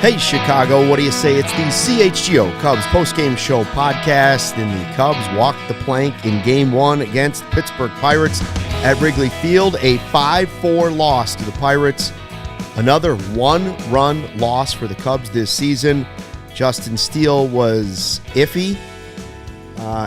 Hey, Chicago, what do you say? It's the CHGO Cubs postgame show podcast, and the Cubs walked the plank in Game 1 against Pittsburgh Pirates at Wrigley Field, a 5-4 loss to the Pirates. Another one-run loss for the Cubs this season. Justin Steele was iffy,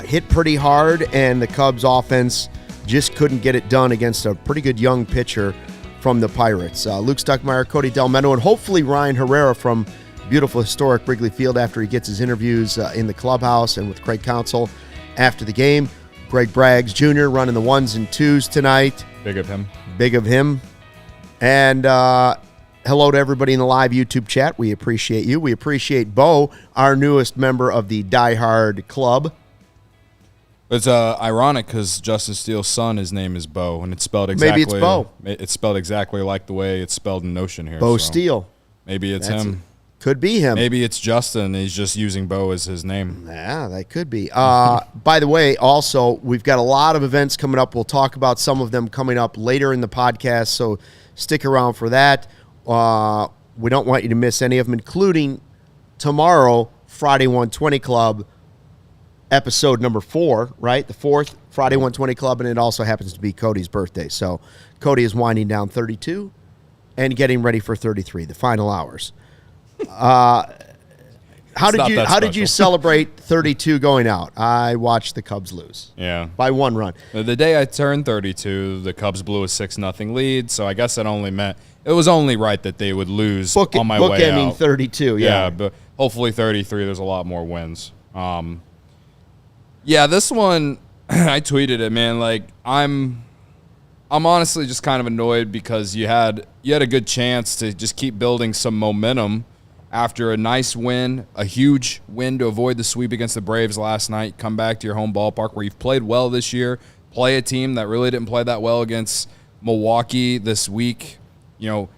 hit pretty hard, and the Cubs offense just couldn't get it done against a pretty good young pitcher from the Pirates. Luke Stuckmeyer, Cody, Delmendo, and hopefully Ryan Herrera from beautiful historic Wrigley Field after he gets his interviews in the clubhouse and with Craig Counsell after the game. Greg Braggs Jr. running the ones and twos tonight. Big of him. Big of him. And hello to everybody in the live YouTube chat. We appreciate you. We appreciate Bo, our newest member of the Die Hard Club. It's ironic because Justin Steele's son, his name is Bo, and it's spelled exactly. Maybe it's Bo. It's spelled exactly like the way it's spelled in Notion here. Bo Steele. Maybe it's him. Could be him. Maybe it's Justin. He's just using Bo as his name. Yeah, that could be. By the way, also, we've got a lot of events coming up. We'll talk about some of them coming up later in the podcast, so stick around for that. We don't want you to miss any of them, including tomorrow, Friday 120 Club, episode number 4, right? The 4th Friday 120 Club, and it also happens to be Cody's birthday. So Cody is winding down 32 and getting ready for 33, the final hours. How did you celebrate 32 going out? I watched the Cubs lose. Yeah. By 1 run. The day I turned 32, the Cubs blew a 6-0 lead, so I guess it was only right that they would lose on my way out. Bookending 32, yeah. Yeah, but hopefully 33, there's a lot more wins. Yeah, this one, I tweeted it, man. Like, I'm honestly just kind of annoyed because you had a good chance to just keep building some momentum after a nice win, a huge win to avoid the sweep against the Braves last night. Come back to your home ballpark where you've played well this year. Play a team that really didn't play that well against Milwaukee this week. You know,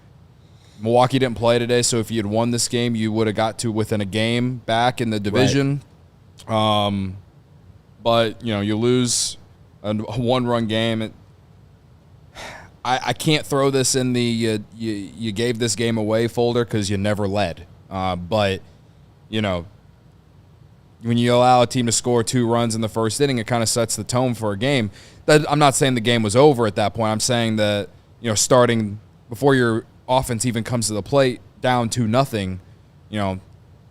Milwaukee didn't play today, so if you had won this game, you would have got to within a game back in the division. Right. But, you know, you lose a one-run game. I can't throw this in the you gave this game away folder because you never led. But, you know, when you allow a team to score 2 runs in the first inning, it kind of sets the tone for a game. I'm not saying the game was over at that point. I'm saying that, you know, starting before your offense even comes to the plate down 2-0, you know,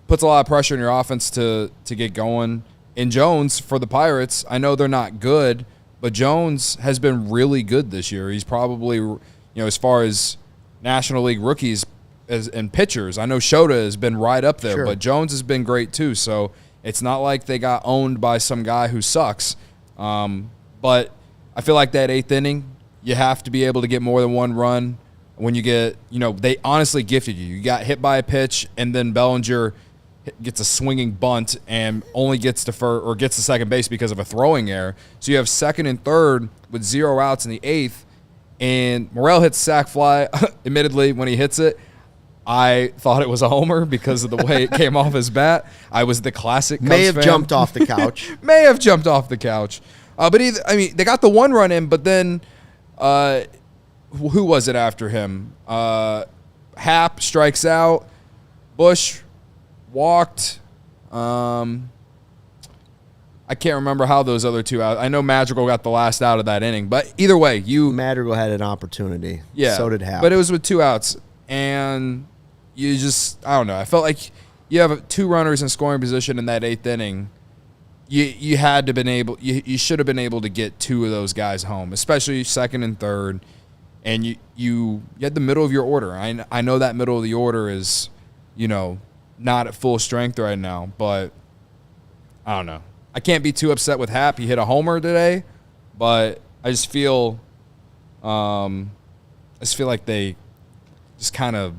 puts a lot of pressure on your offense to get going. And Jones, for the Pirates, I know they're not good, but Jones has been really good this year. He's probably, you know, as far as National League rookies and pitchers, I know Shota has been right up there, sure. But Jones has been great too. So it's not like they got owned by some guy who sucks. But I feel like that 8th inning, you have to be able to get more than 1 run. When you get, you know, they honestly gifted you. You got hit by a pitch, and then Bellinger gets a swinging bunt and only gets to gets to second base because of a throwing error. So you have second and third with 0 outs in the 8th, and Morel hits sac fly. Admittedly, when he hits it, I thought it was a homer because of the way it came off his bat. I was the classic Cubs May have fan. jumped off the couch. May have jumped off the couch. But they got the 1 run in, but then who was it after him? Happ strikes out. Bush walked. I can't remember how those other 2 out. I know Madrigal got the last out of that inning, but either way, Madrigal had an opportunity. Yeah, so did Happ. But it was with 2 outs, and you just, I don't know. I felt like you have 2 runners in scoring position in that 8th inning. You had to been able. You should have been able to get 2 of those guys home, especially second and third. And you had the middle of your order. I know that middle of the order is, you know, not at full strength right now, but I don't know. I can't be too upset with Happ. He hit a homer today, but I just feel like they just kind of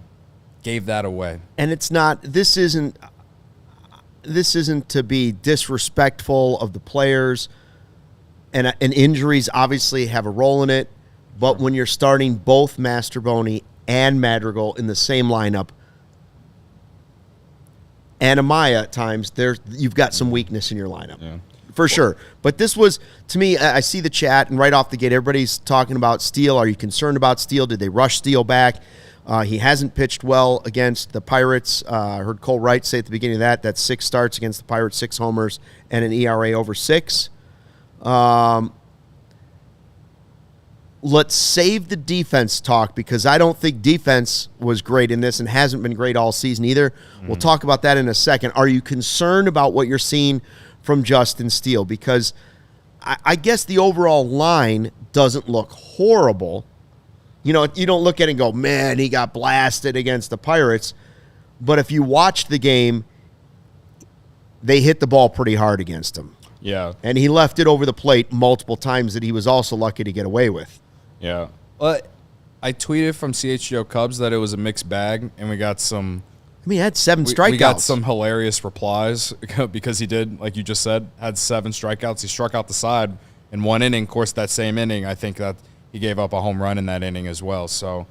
gave that away. And it's not. This isn't to be disrespectful of the players, and injuries obviously have a role in it. But when you're starting both Masterboni and Madrigal in the same lineup, and Amaya at times, you've got some weakness in your lineup. Yeah. For sure. But this was, to me, I see the chat, and right off the gate, everybody's talking about Steele. Are you concerned about Steele? Did they rush Steele back? He hasn't pitched well against the Pirates. I heard Cole Wright say at the beginning of that's 6 starts against the Pirates, 6 homers, and an ERA over 6. Let's save the defense talk, because I don't think defense was great in this and hasn't been great all season either. We'll talk about that in a second. Are you concerned about what you're seeing from Justin Steele? Because I guess the overall line doesn't look horrible. You know, you don't look at it and go, man, he got blasted against the Pirates. But if you watch the game, they hit the ball pretty hard against him. Yeah. And he left it over the plate multiple times that he was also lucky to get away with. Yeah. But I tweeted from CHGO Cubs that it was a mixed bag, and we got some... I mean, he had 7 strikeouts. We got some hilarious replies because he did, like you just said, had 7 strikeouts. He struck out the side in 1 inning. Of course, that same inning, I think that he gave up a home run in that inning as well. So,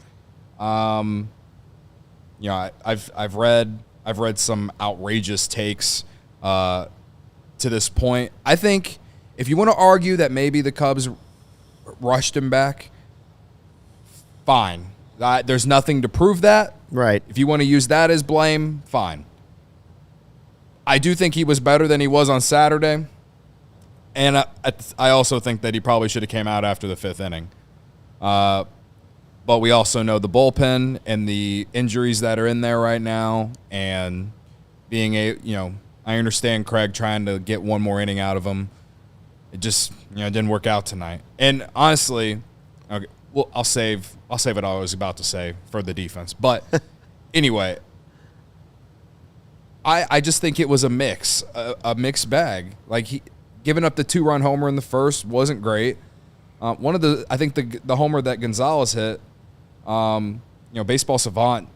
you know, I've read some outrageous takes to this point. I think if you want to argue that maybe the Cubs rushed him back, fine. There's nothing to prove that. Right. If you want to use that as blame, fine. I do think he was better than he was on Saturday, and I also think that he probably should have came out after the 5th inning. But we also know the bullpen and the injuries that are in there right now, and I understand Craig trying to get one more inning out of him. It just didn't work out tonight. And honestly, okay, well, I'll save what I was about to say for the defense. But anyway, I just think it was a mixed bag. Like, giving up the 2-run homer in the first wasn't great. I think the homer that Gonzalez hit, Baseball Savant,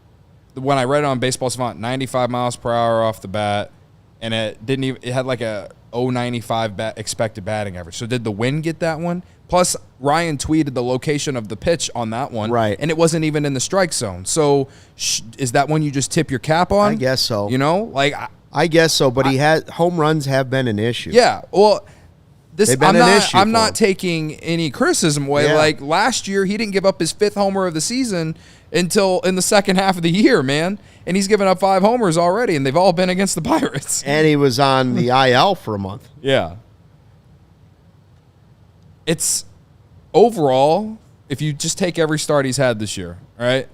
when I read it on Baseball Savant, 95 miles per hour off the bat, and it had like a 0.95 expected batting average. So did the wind get that one? Plus, Ryan tweeted the location of the pitch on that one, right? And it wasn't even in the strike zone. So is that one you just tip your cap on? I guess so. I guess so. But home runs have been an issue. Yeah. Well, I'm not him. taking any criticism away. Yeah. Like, last year, he didn't give up his 5th homer of the season until in the second half of the year, man. And he's given up 5 homers already, and they've all been against the Pirates. And he was on the IL for a month. Yeah. It's overall, if you just take every start he's had this year, right?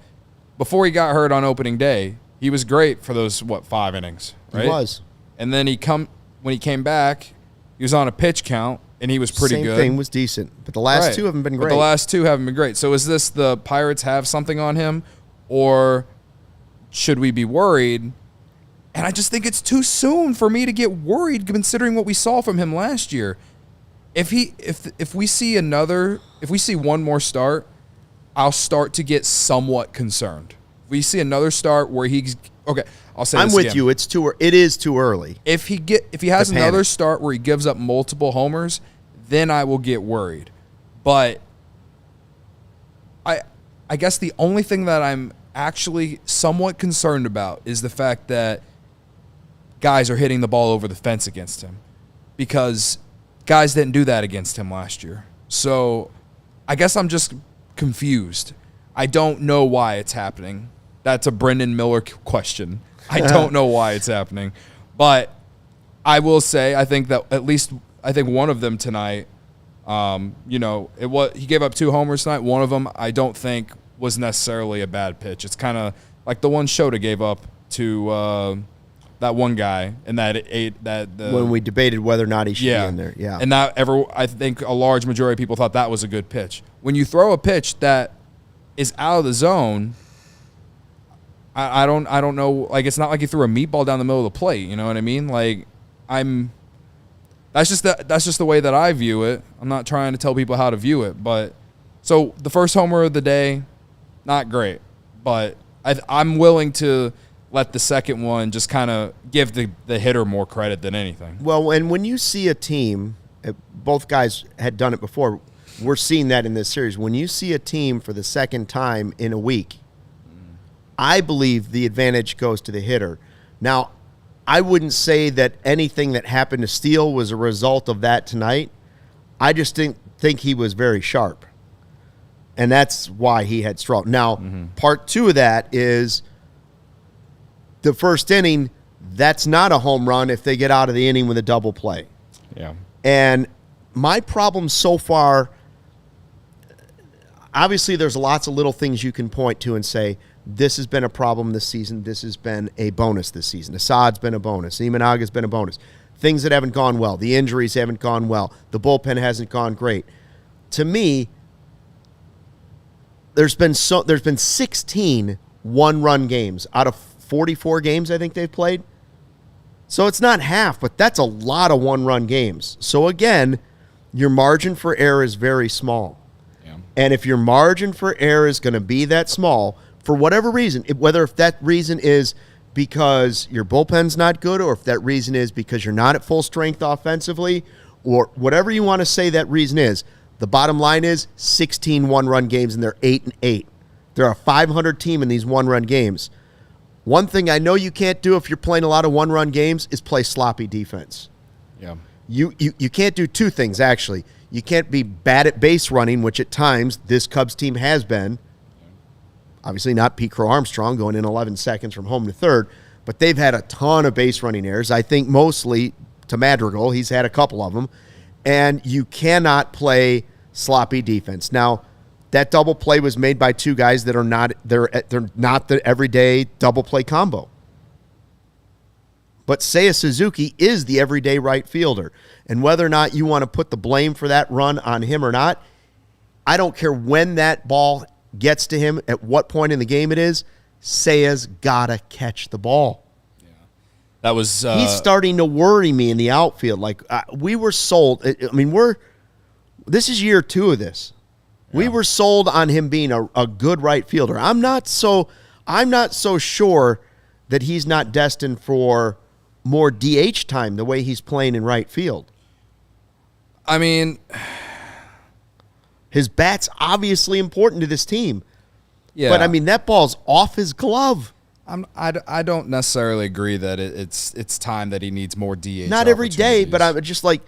Before he got hurt on opening day, he was great for those 5 innings, right? He was. And then when he came back, he was on a pitch count, and he was pretty good. Same thing was decent, but the last 2 haven't been great. But the last 2 haven't been great. So is this the Pirates have something on him, or should we be worried? And I just think it's too soon for me to get worried, considering what we saw from him last year. If we see one more start, I'll start to get somewhat concerned. If we see another start where I'll say I'm this with again. you. It is too early. If he has another start where he gives up multiple homers, then I will get worried. But I guess the only thing that I'm actually somewhat concerned about is the fact that guys are hitting the ball over the fence against him, because guys didn't do that against him last year. So I guess I'm just confused. I don't know why it's happening. That's a Brendan Miller question. I don't know why it's happening. But I will say, I think one of them tonight, he gave up 2 homers tonight. One of them I don't think was necessarily a bad pitch. It's kind of like the one Shota gave up to that one guy, and when we debated whether or not he should be in there. Yeah. And I think a large majority of people thought that was a good pitch. When you throw a pitch that is out of the zone, I don't know. Like, it's not like you threw a meatball down the middle of the plate. You know what I mean? Like, that's just the way that I view it. I'm not trying to tell people how to view it. But so the first homer of the day, not great. But I'm willing to let the second one just kind of give the hitter more credit than anything. Well, and when you see a team, both guys had done it before. We're seeing that in this series. When you see a team for the second time in a week, I believe the advantage goes to the hitter. Now, I wouldn't say that anything that happened to Steele was a result of that tonight. I just didn't think he was very sharp. And that's why he had struggled. Now, part two of that is the first inning, that's not a home run if they get out of the inning with a double play. Yeah. And my problem so far, obviously there's lots of little things you can point to and say, this has been a problem this season. This has been a bonus this season. Assad's been a bonus. Imanaga's been a bonus. Things that haven't gone well. The injuries haven't gone well. The bullpen hasn't gone great. To me, there's been 16 one-run games out of 44 games I think they've played. So it's not half, but that's a lot of one-run games. So again, your margin for error is very small. Yeah. And if your margin for error is going to be that small, for whatever reason, whether if that reason is because your bullpen's not good or if that reason is because you're not at full strength offensively or whatever you want to say that reason is, the bottom line is 16 one-run games and they're 8-8. They're a 500 team in these one-run games. One thing I know you can't do if you're playing a lot of one-run games is play sloppy defense. Yeah. You can't do two things, actually. You can't be bad at base running, which at times this Cubs team has been. Obviously not Pete Crow Armstrong going in 11 seconds from home to third, but they've had a ton of base running errors. I think mostly to Madrigal. He's had a couple of them. And you cannot play sloppy defense. Now, that double play was made by two guys that are not they're not the everyday double play combo. But Seiya Suzuki is the everyday right fielder. And whether or not you want to put the blame for that run on him or not, I don't care when that ball gets to him, at what point in the game it is, Seiya's got to catch the ball. Yeah. That was he's starting to worry me in the outfield. Like we were sold. I mean, this is year 2 of this. Yeah. We were sold on him being a good right fielder. I'm not so sure that he's not destined for more DH time the way he's playing in right field. I mean, his bat's obviously important to this team. Yeah. But, I mean, that ball's off his glove. I don't necessarily agree that it's time that he needs more DH. Not every day, but I'm just like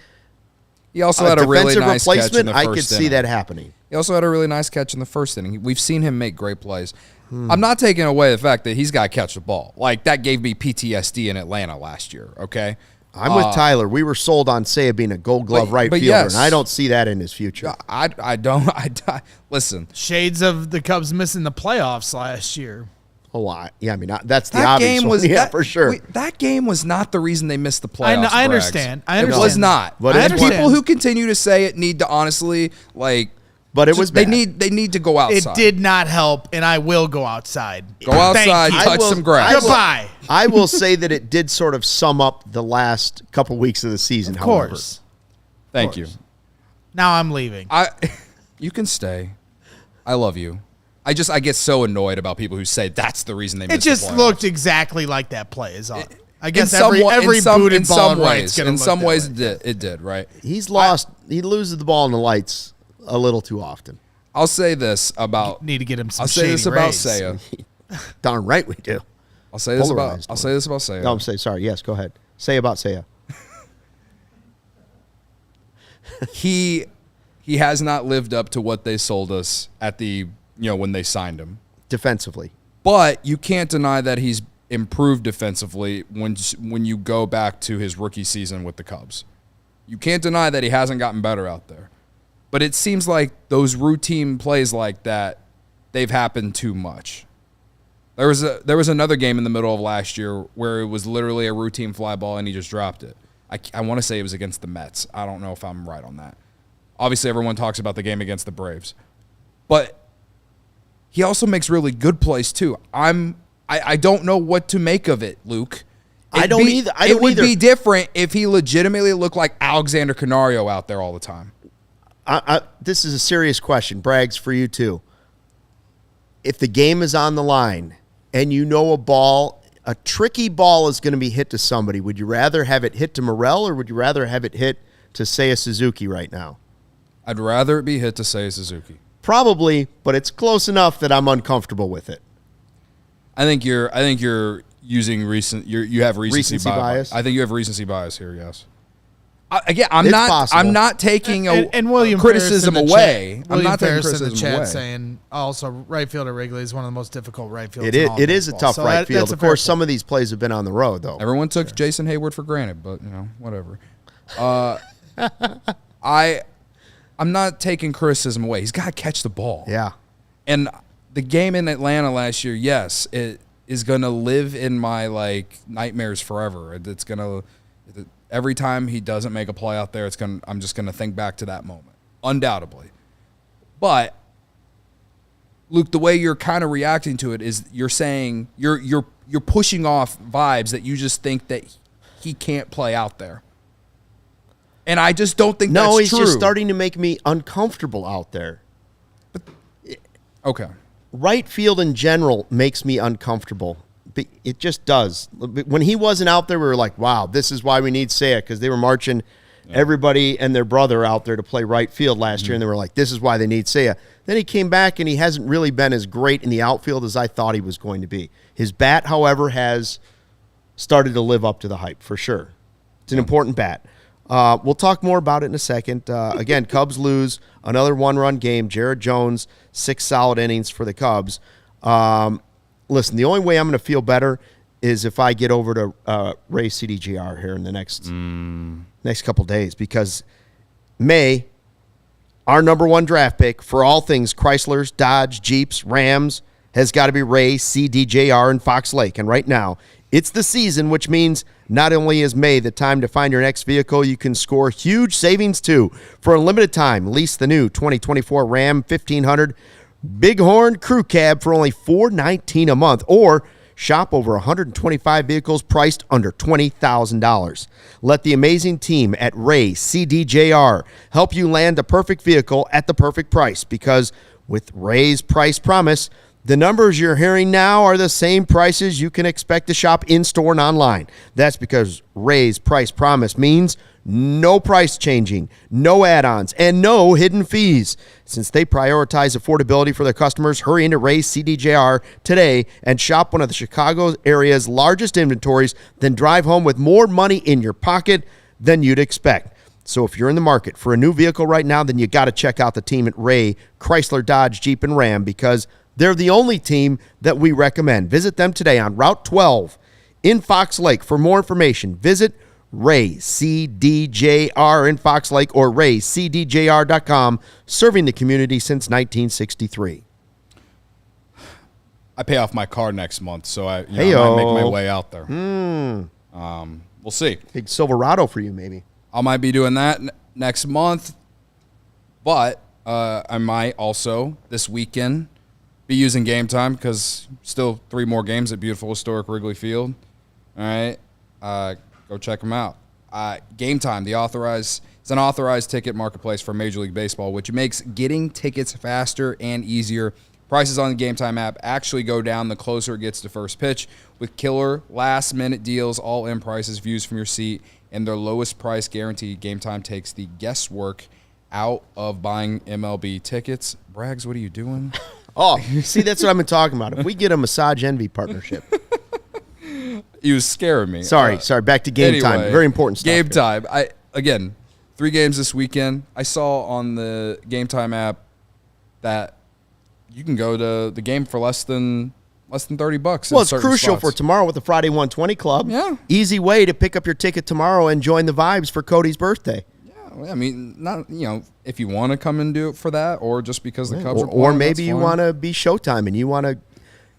he also had a really nice catch in the first I could see that happening. He also had a really nice catch in the first inning. We've seen him make great plays. I'm not taking away the fact that he's got to catch the ball. Like, that gave me PTSD in Atlanta last year, okay? I'm with Tyler. We were sold on Seiya being a Gold Glove right fielder, yes. and I don't see that in his future. I don't. Listen. Shades of the Cubs missing the playoffs last year. Oh, yeah, I mean, that's the obvious one. Yeah, for sure. That game was not the reason they missed the playoffs. I understand. It was not. But people who continue to say it need to honestly, like... But it was bad. They need to go outside. It did not help, and I will go outside. Go outside, touch some grass. Goodbye. I will say that it did sort of sum up the last couple weeks of the season, Of course. Thank you. Now I'm leaving. You can stay. I love you. I get so annoyed about people who say that's the reason they missed the playoffs. It just looked exactly like that play is all. I guess every booted ball in right's going to look some ways that way. it did, right? He's lost. He loses the ball in the lights a little too often. I'll say this about need to get him some I'll say this shady about rays. Seiya. Darn right we do. I'll say this about Seiya. No, I'm saying sorry. Yes, go ahead. Say about Seiya. He has not lived up to what they sold us at the when they signed him Defensively. But you can't deny that he's improved defensively when you go back to his rookie season with the Cubs. You can't deny that he hasn't gotten better out there. But it seems like those routine plays like that, they've happened too much. There was another game in the middle of last year where it was literally a routine fly ball and he just dropped it. I want to say it was against the Mets. I don't know if I'm right on that. Obviously, everyone talks about the game against the Braves. But he also makes really good plays, too. I don't know what to make of it, Luke. It would be different if he legitimately looked like Alexander Canario out there all the time. this is a serious question. Braggs, for you too. If the game is on the line and you know a tricky ball is going to be hit to somebody, would you rather have it hit to Morel or would you rather have it hit to Seiya Suzuki right now? I'd rather it be hit to Seiya Suzuki. Probably, but it's close enough that I'm uncomfortable with it. I think you're using you have recency bias. I think you have recency bias here. Yes. I'm not taking and William criticism away. I'm not taking criticism in the chat away. saying also right field at Wrigley is one of the most difficult right fields. It is a tough right field. Of course, some of these plays have been on the road though. Everyone took Jason Hayward for granted, but whatever. I'm not taking criticism away. He's got to catch the ball. Yeah. And the game in Atlanta last year, yes, it is going to live in my nightmares forever. It's going to every time he doesn't make a play out there, I'm just going to think back to that moment. Undoubtedly. But Luke, the way you're kind of reacting to it is you're saying you're pushing off vibes that you just think that he can't play out there. And I just don't think that's true. No, he's just starting to make me uncomfortable out there. Okay. Right field in general makes me uncomfortable. It just does. When he wasn't out there, we were like, wow, this is why we need Seiya, because they were marching everybody and their brother out there to play right field last year, and they were like, this is why they need Seiya. Then he came back, and he hasn't really been as great in the outfield as I thought he was going to be. His bat, however, has started to live up to the hype, for sure. It's an important bat. We'll talk more about it in a second. Again, Cubs lose another one-run game. Jared Jones, 6 solid innings for the Cubs. Listen, the only way I'm going to feel better is if I get over to Ray CDGR here in the next couple days, because May, our number 1 draft pick for all things Chryslers, Dodge, Jeeps, Rams, has got to be Ray CDJR in Fox Lake. And right now, it's the season, which means not only is May the time to find your next vehicle, you can score huge savings too. For a limited time, lease the new 2024 Ram 1500 Bighorn Crew Cab for only $419 a month, or shop over 125 vehicles priced under $20,000. Let the amazing team at Ray CDJR help you land the perfect vehicle at the perfect price, because with Ray's price promise, the numbers you're hearing now are the same prices you can expect to shop in-store and online. That's because Ray's price promise means no price changing, no add-ons, and no hidden fees. Since they prioritize affordability for their customers, hurry into Ray's CDJR today and shop one of the Chicago area's largest inventories, then drive home with more money in your pocket than you'd expect. So if you're in the market for a new vehicle right now, then you got to check out the team at Ray, Chrysler, Dodge, Jeep, and Ram, because they're the only team that we recommend. Visit them today on Route 12 in Fox Lake. For more information, visit Ray CDJR in Fox Lake or raycdjr.com, serving the community since 1963. I pay off my car next month, so I might make my way out there. We'll see. Big Silverado for you, maybe. I might be doing that next month, but I might also this weekend be using Game Time, because still 3 more games at beautiful historic Wrigley Field. All right, go check them out. Game Time, it's an authorized ticket marketplace for Major League Baseball, which makes getting tickets faster and easier. Prices on the Game Time app actually go down the closer it gets to first pitch, with killer last-minute deals, all-in prices, views from your seat, and their lowest price guaranteed. Game Time takes the guesswork out of buying MLB tickets. Braggs, what are you doing? Oh, see, that's what I've been talking about. If we get a Massage Envy partnership. You was scaring me. Sorry. Back to Game Time. Very important stuff. Game Time. Again, 3 games this weekend. I saw on the Game Time app that you can go to the game for less than $30. Well, it's crucial for tomorrow with the Friday 120 Club. Yeah. Easy way to pick up your ticket tomorrow and join the vibes for Cody's birthday. I mean, not if you want to come and do it for that, or just because the Cubs are playing, or maybe you want to be Showtime and you want to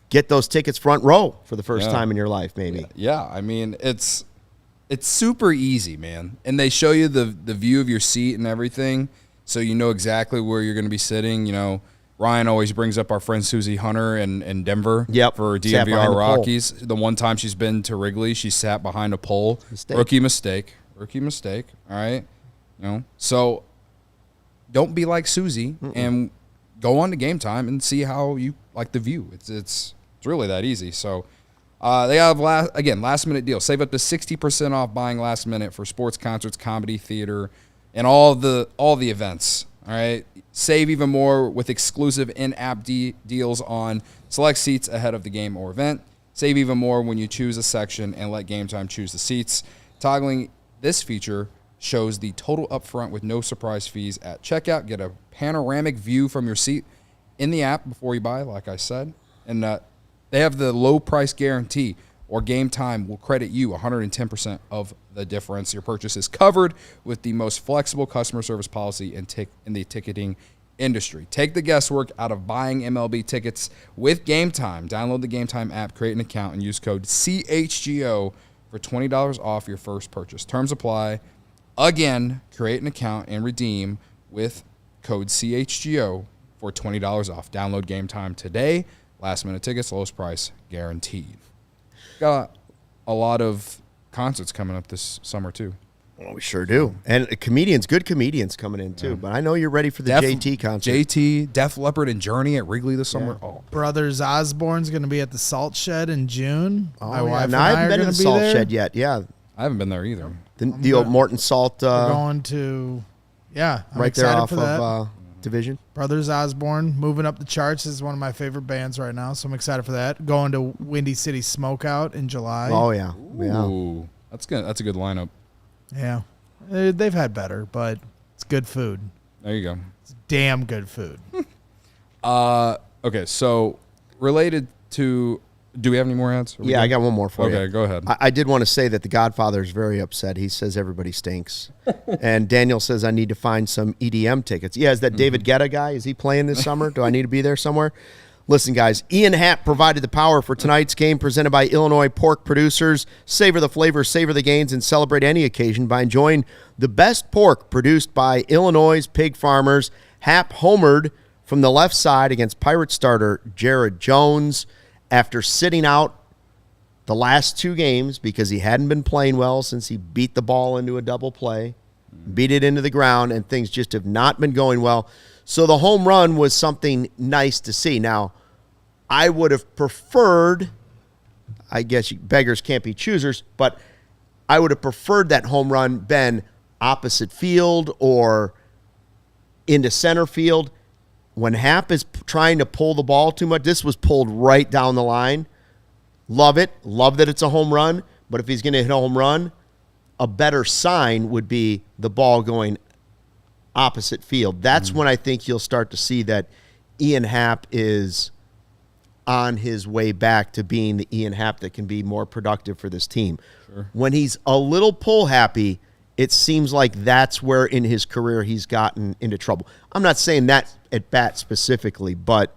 get those tickets front row for the first time in your life, maybe. Yeah, I mean, it's super easy, man. And they show you the view of your seat and everything, so you know exactly where you're going to be sitting. Ryan always brings up our friend Susie Hunter in Denver for DNVR Rockies. The one time she's been to Wrigley, she sat behind a pole. Rookie mistake. All right. So don't be like Susie and go on to Game Time and see how you like the view. It's really that easy. So they have last minute deal. Save up to 60% off buying last minute for sports, concerts, comedy, theater, and all the events. All right. Save even more with exclusive in-app deals on select seats ahead of the game or event. Save even more when you choose a section and let Game Time choose the seats. Toggling this feature shows the total upfront with no surprise fees at checkout. Get a panoramic view from your seat in the app before you buy, like I said. And they have the low price guarantee, or Game Time will credit you 110% of the difference. Your purchase is covered with the most flexible customer service policy in the ticketing industry. Take the guesswork out of buying MLB tickets with Game Time. Download the Game Time app, create an account, and use code CHGO for $20 off your first purchase. Terms apply. Again, create an account and redeem with code CHGO for $20 off. Download Game Time today. Last minute tickets, lowest price guaranteed. Got a lot of concerts coming up this summer too. Well, we sure do. And good comedians coming in too. Yeah. But I know you're ready for the JT concert. JT, Def Leppard, and Journey at Wrigley this summer. Yeah. Oh. Brothers Osborne's going to be at the Salt Shed in June. My wife and I haven't been to the Salt Shed yet. Yeah. I haven't been there either. The old Morton Salt. We're going to, I'm right there off of Division. Brothers Osborne moving up the charts. This is one of my favorite bands right now, so I'm excited for that. Going to Windy City Smokeout in July. Oh, yeah. Ooh, that's good. That's a good lineup. Yeah. They've had better, but it's good food. There you go. It's damn good food. Okay, so related to... Do we have any more ads? Yeah, I got one more for you. Okay, go ahead. I did want to say that the Godfather is very upset. He says everybody stinks. And Daniel says I need to find some EDM tickets. Yeah, is that David Guetta guy? Is he playing this summer? Do I need to be there somewhere? Listen, guys, Ian Happ provided the power for tonight's game presented by Illinois Pork Producers. Savor the flavor, savor the gains, and celebrate any occasion by enjoying the best pork produced by Illinois' pig farmers. Happ homered from the left side against Pirate starter Jared Jones after sitting out the last two games because he hadn't been playing well since he beat the ball into a double play, beat it into the ground, and things just have not been going well. So the home run was something nice to see. Now, I would have preferred, I guess beggars can't be choosers, but I would have preferred that home run been opposite field or into center field. When Happ is trying to pull the ball too much, this was pulled right down the line. Love it. Love that it's a home run. But if he's going to hit a home run, a better sign would be the ball going opposite field. That's when I think you'll start to see that Ian Happ is on his way back to being the Ian Happ that can be more productive for this team. Sure. When he's a little pull happy, it seems like that's where in his career he's gotten into trouble. I'm not saying that at bat specifically, but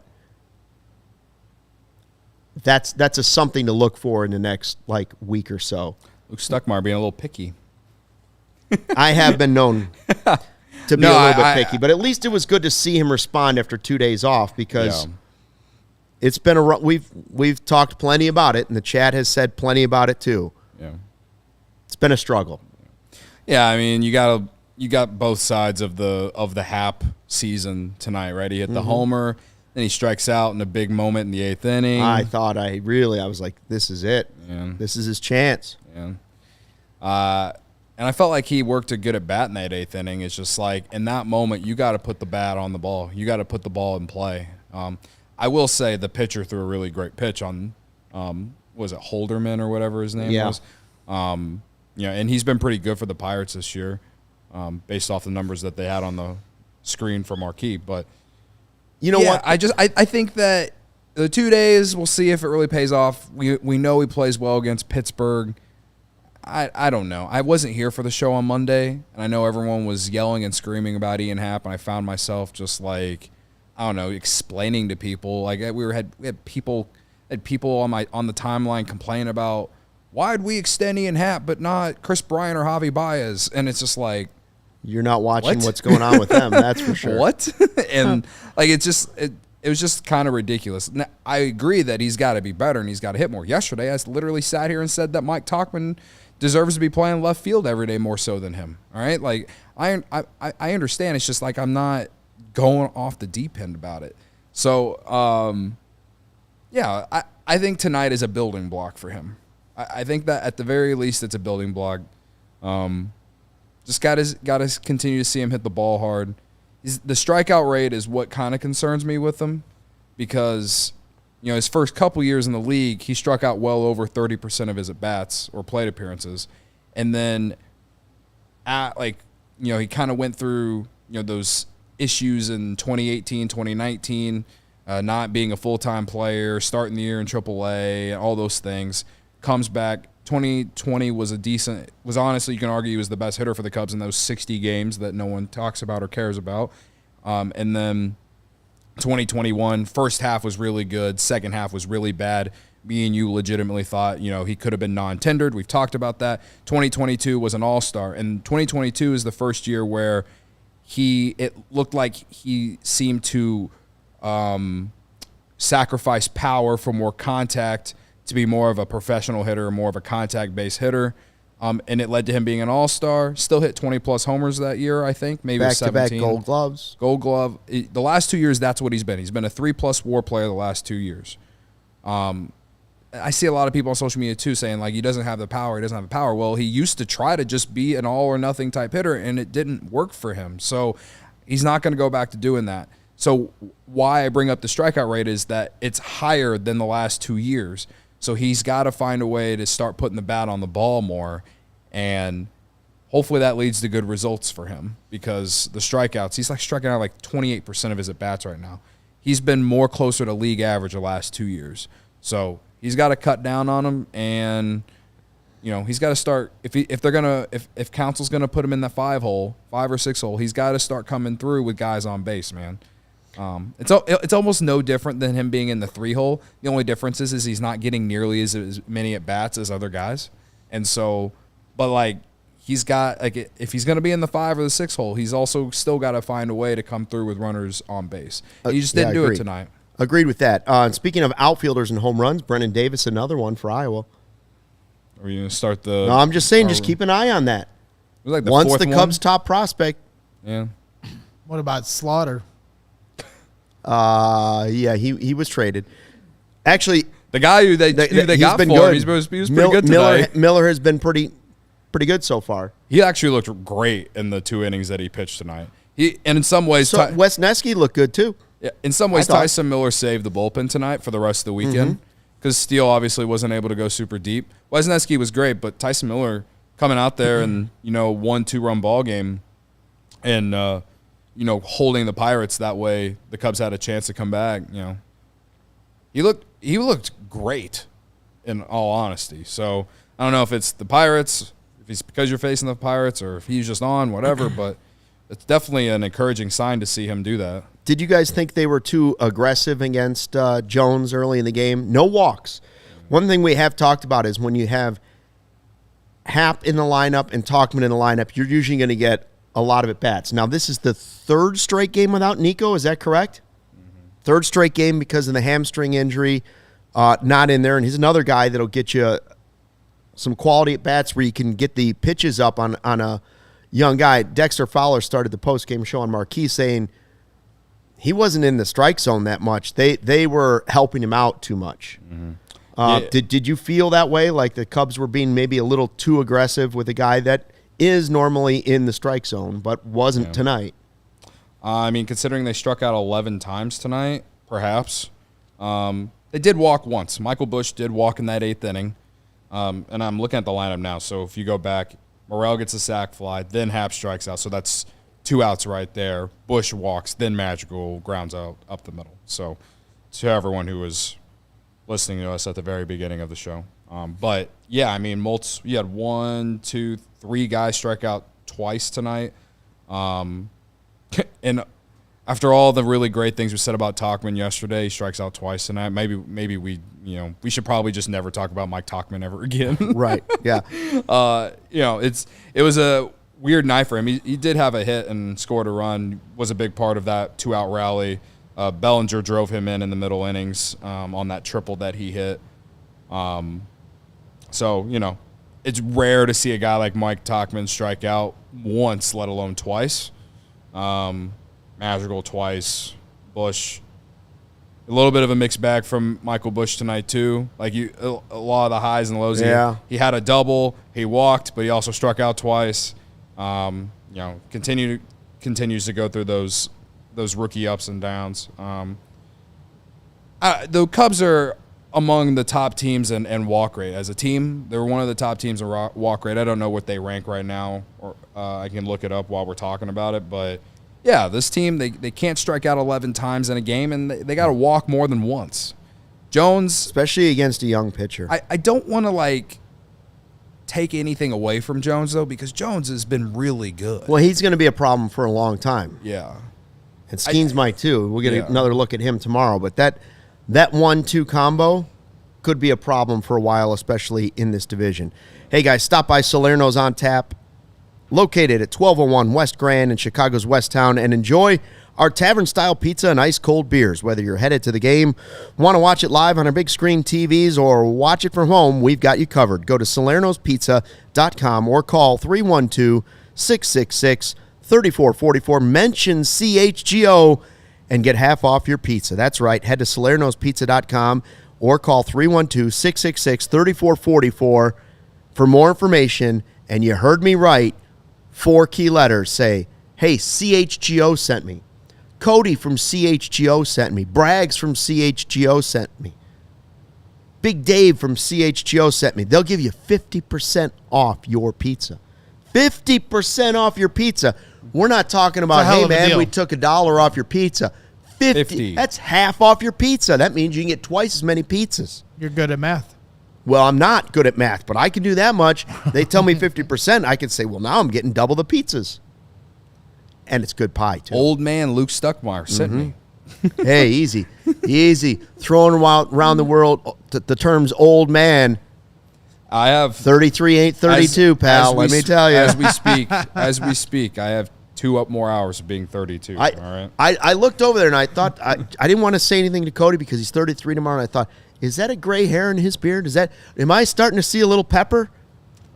that's something to look for in the next week or so. Luke Stuckmeyer being a little picky. I have been known to be a little bit picky, but at least it was good to see him respond after 2 days off because it's been we've talked plenty about it, and the chat has said plenty about it too. Yeah, it's been a struggle. Yeah, I mean, you got both sides of the Happ season tonight, right? He hit the homer, then he strikes out in a big moment in the 8th inning. I thought I was like, this is it. Yeah. This is his chance. Yeah. And I felt like he worked a good at bat in that 8th inning. It's just like in that moment, you got to put the bat on the ball. You got to put the ball in play. I will say the pitcher threw a really great pitch on, was it Holderman or whatever his name was? And he's been pretty good for the Pirates this year, based off the numbers that they had on the screen for Marquee. But you know what? I think that the 2 days, we'll see if it really pays off. We know he plays well against Pittsburgh. I don't know. I wasn't here for the show on Monday, and I know everyone was yelling and screaming about Ian Happ, and I found myself just explaining to people. We had people on the timeline complain about, why'd we extend Ian Happ but not Chris Bryant or Javi Baez? And it's just like, you're not watching what's going on with them, that's for sure. What? And it was just kind of ridiculous. Now, I agree that he's got to be better and he's got to hit more. Yesterday, I literally sat here and said that Mike Tauchman deserves to be playing left field every day more so than him. All right, like I understand. It's just like I'm not going off the deep end about it. So yeah, I think tonight is a building block for him. I think that at the very least it's a building block. Just got to continue to see him hit the ball hard. The strikeout rate is what kind of concerns me with him, because his first couple years in the league, he struck out well over 30% of his at-bats or plate appearances. And then he kind of went through, those issues in 2018, 2019, not being a full-time player, starting the year in AAA, all those things. Comes back. 2020 was honestly, you can argue he was the best hitter for the Cubs in those 60 games that no one talks about or cares about. And then 2021, first half was really good. Second half was really bad. Me and you legitimately thought, he could have been non-tendered. We've talked about that. 2022 was an all-star. And 2022 is the first year where it looked like he seemed to sacrifice power for more contact to be more of a professional hitter, more of a contact-based hitter. And it led to him being an all-star. Still hit 20-plus homers that year, I think. Maybe back-to-back 17. Gold Gloves. Gold Glove. The last 2 years, that's what he's been. He's been a 3-plus WAR player the last 2 years. I see a lot of people on social media, too, saying, like, he doesn't have the power. He doesn't have the power. Well, he used to try to just be an all-or-nothing type hitter, and it didn't work for him. So he's not going to go back to doing that. So why I bring up the strikeout rate is that it's higher than the last 2 years. So he's got to find a way to start putting the bat on the ball more, and hopefully that leads to good results for him, because the strikeouts, he's like striking out like 28% of his at-bats right now. He's been more closer to league average the last 2 years. So he's got to cut down on him, and he's got to start if Council's gonna put him in the 5 or 6 hole, he's got to start coming through with guys on base, man. It's almost no different than him being in the 3 hole. The only difference is he's not getting nearly as many at bats as other guys, and so, but like he's got if he's gonna be in the 5 or the 6 hole, he's also still got to find a way to come through with runners on base. He just didn't do it tonight. Agreed with that. And speaking of outfielders and home runs, Brennan Davis, another one for Iowa. Are you gonna start the? No, I'm just saying, just keep an eye on that. It was like once the Cubs' top prospect. Yeah. What about Slaughter? Yeah, he was traded. Actually, the guy who they got for him, he was pretty good tonight. Miller has been pretty good so far. He actually looked great in the 2 innings that he pitched tonight. And in some ways, Wesneski looked good too. Yeah, in some ways, Tyson Miller saved the bullpen tonight for the rest of the weekend, because Steele obviously wasn't able to go super deep. Wesneski was great, but Tyson Miller coming out there and 1-2 run ball game, and holding the Pirates that way, the Cubs had a chance to come back. He looked great, in all honesty. So I don't know if it's the Pirates, if it's because you're facing the Pirates, or if he's just on, whatever. But it's definitely an encouraging sign to see him do that. Did you guys think they were too aggressive against Jones early in the game? No walks. One thing we have talked about is when you have Happ in the lineup and Tauchman in the lineup, you're usually going to get a lot of at-bats. Now, this is the 3rd straight game without Nico. Is that correct? Mm-hmm. 3rd straight game because of the hamstring injury, not in there. And he's another guy that'll get you some quality at-bats where you can get the pitches up on a young guy. Dexter Fowler started the post-game show on Marquee saying he wasn't in the strike zone that much. They were helping him out too much. Mm-hmm. Did you feel that way, like the Cubs were being maybe a little too aggressive with a guy that is normally in the strike zone but wasn't tonight? I mean, considering they struck out 11 times tonight, perhaps. They did walk once. Michael Busch did walk in that 8th inning. And I'm looking at the lineup now. So if you go back, Morel gets a sac fly, then Happ strikes out. So that's 2 outs right there. Busch walks, then Madrigal grounds out up the middle. So to everyone who was listening to us at the very beginning of the show. But, yeah, I mean, you had 1, 2, 3 guys strike out twice tonight. And after all the really great things we said about Tauchman yesterday, he strikes out twice tonight. Maybe we should probably just never talk about Mike Tauchman ever again. Right, yeah. It was a weird night for him. He did have a hit and scored a run, was a big part of that 2-out rally. Bellinger drove him in the middle innings on that triple that he hit. So, it's rare to see a guy like Mike Tauchman strike out once, let alone twice. Madrigal twice, Bush. A little bit of a mixed bag from Michael Bush tonight too. Like a lot of the highs and lows. Yeah. He had a double. He walked, but he also struck out twice. Continues to go through those rookie ups and downs. The Cubs are among the top teams in walk rate. As a team, they're one of the top teams in walk rate. I don't know what they rank right now, or I can look it up while we're talking about it. But, yeah, this team, they can't strike out 11 times in a game, and they got to walk more than once. Jones. Especially against a young pitcher. I don't want to, take anything away from Jones, though, because Jones has been really good. Well, he's going to be a problem for a long time. Yeah. And Skeens might, too. We'll get another look at him tomorrow. But that 1-2 combo could be a problem for a while, especially in this division. Hey, guys, stop by Salerno's on Tap, located at 1201 West Grand in Chicago's West Town, and enjoy our tavern-style pizza and ice-cold beers. Whether you're headed to the game, want to watch it live on our big screen TVs, or watch it from home, we've got you covered. Go to salernospizza.com or call 312-666-3444. Mention CHGO and get half off your pizza. That's right. Head to salernospizza.com or call 312-666-3444 for more information. And you heard me right. 4 key letters say, hey, CHGO sent me. Cody from CHGO sent me. Braggs from CHGO sent me. Big Dave from CHGO sent me. They'll give you 50% off your pizza. 50% off your pizza. We're not talking about, hey, man, we took $1 off your pizza. 50. That's half off your pizza. That means you can get twice as many pizzas. You're good at math. Well, I'm not good at math, but I can do that much. They tell me 50%. I can say, well, now I'm getting double the pizzas. And it's good pie, too. Old man Luke Stuckmeyer sent me. Hey, easy. Easy. Throwing around the world the terms old man. I have 33 ain't 32, pal. Let me tell you. As we speak, I have 2 more hours of being 32. All right. I looked over there and I thought I didn't want to say anything to Cody because he's 33 tomorrow. And I thought, is that a gray hair in his beard? Am I starting to see a little pepper?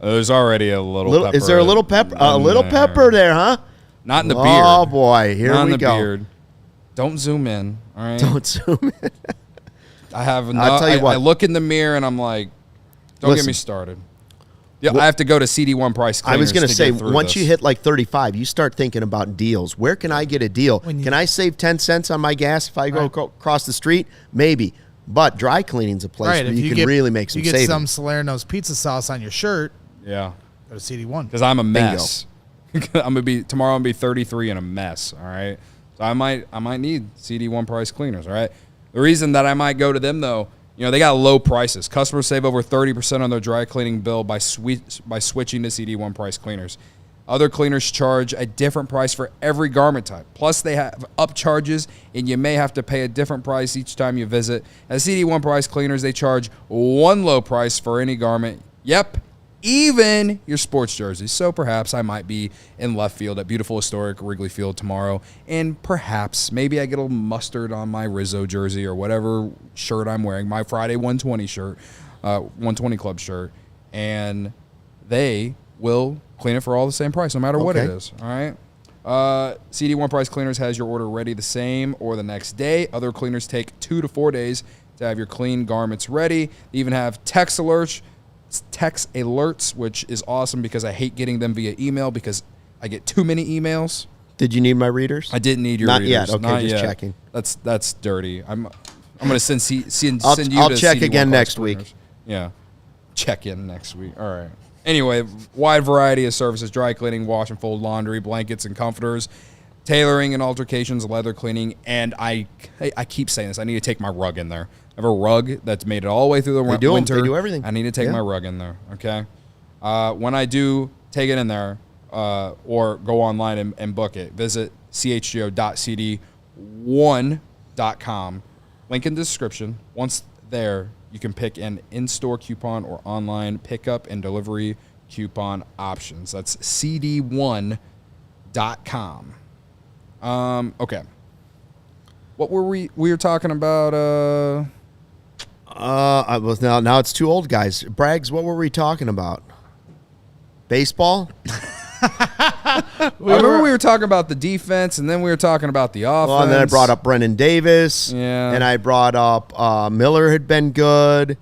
There's already a little pepper. Is there a little pepper? A little pepper there, huh? Not in the beard. Oh boy, here Not we in the go. Beard. Don't zoom in. All right. Don't zoom in. I have. I'll tell you what. I look in the mirror and I'm like, don't get me started. Yeah, I have to go to CD1 Price Cleaners. I was going to say, once this. you hit like 35, you start thinking about deals. Where can I get a deal? Can I save 10 cents on my gas if I go across the street? Maybe. But dry cleaning's a place where you can really make some savings. You get some Salerno's pizza sauce on your shirt. Yeah. Go to CD1. Because I'm a mess. tomorrow I'm gonna be 33 and a mess. All right. So I might need CD1 Price Cleaners. All right. The reason that I might go to them though, they got low prices. Customers save over 30% on their dry cleaning bill by switching to CD1 Price Cleaners. Other cleaners charge a different price for every garment type. Plus, they have upcharges, and you may have to pay a different price each time you visit. At CD1 Price Cleaners, they charge one low price for any garment. Yep, even your sports jerseys. So perhaps I might be in left field at beautiful historic Wrigley Field tomorrow, and perhaps maybe I get a little mustard on my Rizzo jersey or whatever shirt I'm wearing, my Friday 120 shirt, 120 Club shirt, and they will clean it for all the same price, no matter what it is. All right. CD1 Price Cleaners has your order ready the same or the next day. Other cleaners take 2 to 4 days to have your clean garments ready. They even have text alerts, which is awesome because I hate getting them via email because I get too many emails. Did you need my readers? I didn't need your Not readers. Yet. Okay, Not just yet. checking. That's dirty. I'm going to send you I'll to check CD1 again Price next Cleaners. week. Yeah. Check in next week. All right. Anyway, wide variety of services: dry cleaning, wash and fold laundry, blankets and comforters, tailoring and altercations, leather cleaning, and I keep saying this. I need to take my rug in there. I have a rug that's made it all the way through the winter. They do everything. I need to take my rug in there, okay? When I do take it in there or go online and book it, visit chgo.cd1.com. Link in the description. Once there, you can pick an in-store coupon or online pickup and delivery coupon options. That's cd1.com. Okay. What were we were talking about? Now it's two old guys. Braggs, what were we talking about? Baseball? I remember we were talking about the defense, and then we were talking about the offense. Well, and then I brought up Brennan Davis. Yeah. And I brought up Miller had been good.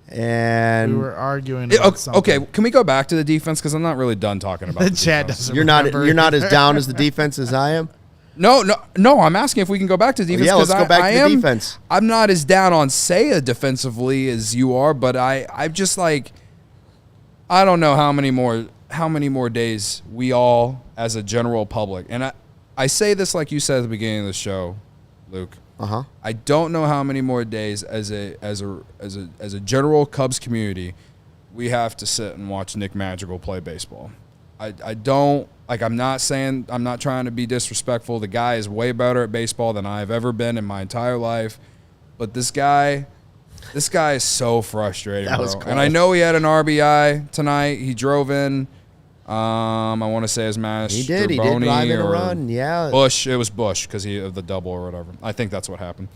And We were arguing about something. Okay, can we go back to the defense? Because I'm not really done talking about The the chat defense. doesn't you're not remember as down as the defense as I am? No, I'm asking if we can go back to the defense. Yeah, let's 'cause go back I to the am- defense. I'm not as down on Seiya defensively as you are, but I'm just like, I don't know how many more days we all, as a general public, and I say this like you said at the beginning of the show, Luke. Uh-huh. I don't know how many more days as a general Cubs community we have to sit and watch Nick Madrigal play baseball. I don't like. I'm not trying to be disrespectful. The guy is way better at baseball than I've ever been in my entire life. But this guy is so frustrating, That bro. was cold. And I know he had an RBI tonight. He drove in. I want to say his master. He did drive in a run, yeah. Bush. It was Bush because of the double or whatever. I think that's what happened.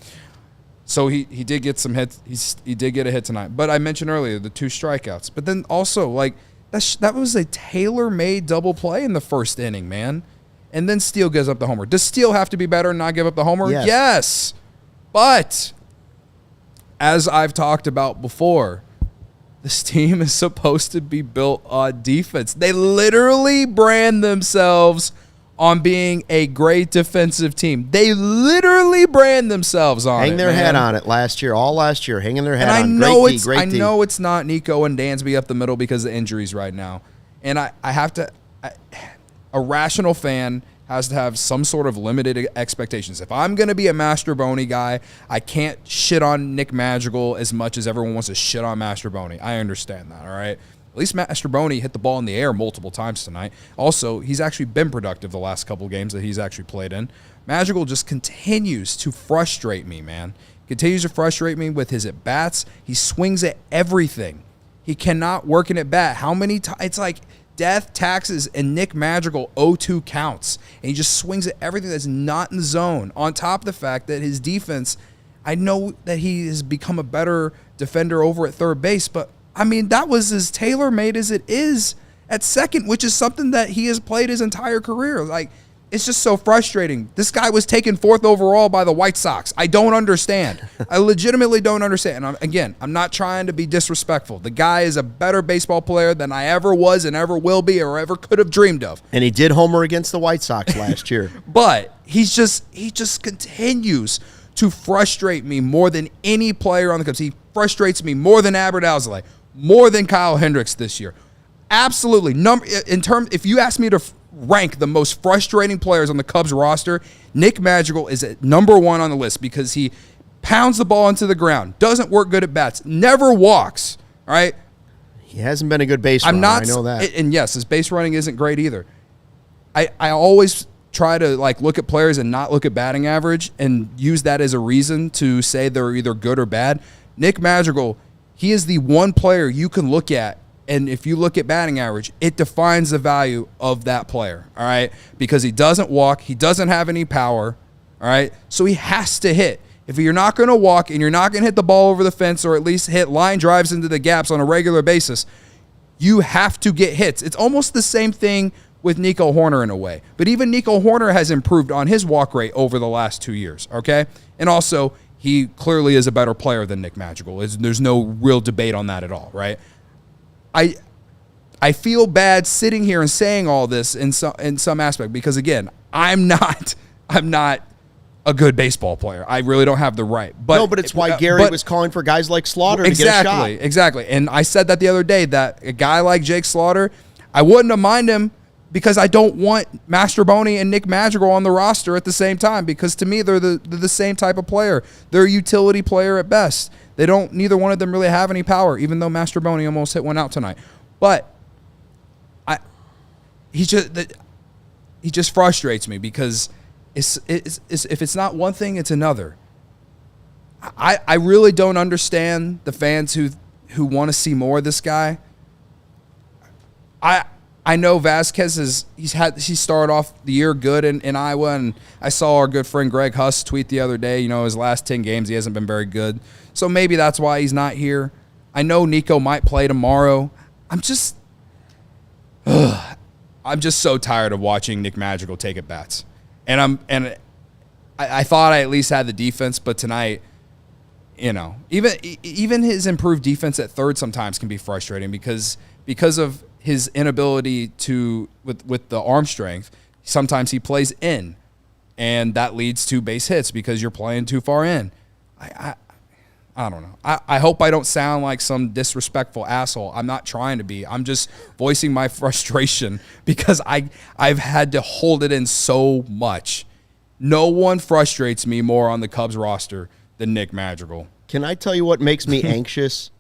So he did get some hits. He did get a hit tonight. But I mentioned earlier the 2 strikeouts. But then also, like, that was a tailor-made double play in the first inning, man. And then Steele gives up the homer. Does Steele have to be better and not give up the homer? Yes. Yes. But as I've talked about before, this team is supposed to be built on defense. They literally brand themselves on being a great defensive team. They literally brand themselves on Hang it, their man. head on it last year, hanging their head And I on. know Great D. know it's not Nico and Dansby up the middle because of injuries right now. And I have to a rational fan has to have some sort of limited expectations. If I'm going to be a Mastrobuoni guy, I can't shit on Nick Madrigal as much as everyone wants to shit on Mastrobuoni. I understand that, all right? At least Mastrobuoni hit the ball in the air multiple times tonight. Also, he's actually been productive the last couple games that he's actually played in. Madrigal just continues to frustrate me, man. Continues to frustrate me with his at-bats. He swings at everything. He cannot work an at-bat. How many times? It's like death, taxes, and Nick Madrigal 0-2 counts. And he just swings at everything that's not in the zone. On top of the fact that his defense, I know that he has become a better defender over at third base, but I mean, that was as tailor-made as it is at second, which is something that he has played his entire career. Like, it's just so frustrating. This guy was taken 4th overall by the White Sox. I don't understand. I legitimately don't understand. And I'm not trying to be disrespectful. The guy is a better baseball player than I ever was and ever will be or ever could have dreamed of. And he did homer against the White Sox last year. But he just continues to frustrate me more than any player on the Cubs. He frustrates me more than Albert Alzolay, more than Kyle Hendricks this year. Absolutely. If you ask me to rank the most frustrating players on the Cubs roster, Nick Madrigal is at number 1 on the list because he pounds the ball into the ground, doesn't work good at bats, never walks. All right. He hasn't been a good base runner. I know that. And yes, his base running isn't great either. I always try to look at players and not look at batting average and use that as a reason to say they're either good or bad. Nick Madrigal, he is the one player you can look at, and if you look at batting average, it defines the value of that player, all right? Because he doesn't walk, he doesn't have any power, all right? So he has to hit. If you're not going to walk and you're not going to hit the ball over the fence or at least hit line drives into the gaps on a regular basis, you have to get hits. It's almost the same thing with Nico Horner in a way. But even Nico Horner has improved on his walk rate over the last 2 years, okay? And also, he clearly is a better player than Nick Madrigal. There's no real debate on that at all, right? I feel bad sitting here and saying all this in some aspect because, again, I'm not a good baseball player. I really don't have the right. But it's why Gary was calling for guys like Slaughter to get a shot. Exactly. And I said that the other day, that a guy like Jake Slaughter, I wouldn't have minded him because I don't want Mastrobuoni and Nick Madrigal on the roster at the same time because to me they're the same type of player. They're a utility player at best. Neither one of them really have any power, even though Mastrobuoni almost hit one out tonight. But he just frustrates me because if it's not one thing, it's another. I really don't understand the fans who want to see more of this guy. I know Vasquez he started off the year good in Iowa, and I saw our good friend Greg Huss tweet the other day, his last 10 games, he hasn't been very good. So maybe that's why he's not here. I know Nico might play tomorrow. I'm just so tired of watching Nick Madrigal take at bats. And I thought I at least had the defense, but tonight, even his improved defense at third sometimes can be frustrating because of his inability to with the arm strength. Sometimes he plays in, and that leads to base hits because you're playing too far in. I don't know. I hope I don't sound like some disrespectful asshole. I'm not trying to be. I'm just voicing my frustration because I've had to hold it in so much. No one frustrates me more on the Cubs roster than Nick Madrigal. Can I tell you what makes me anxious?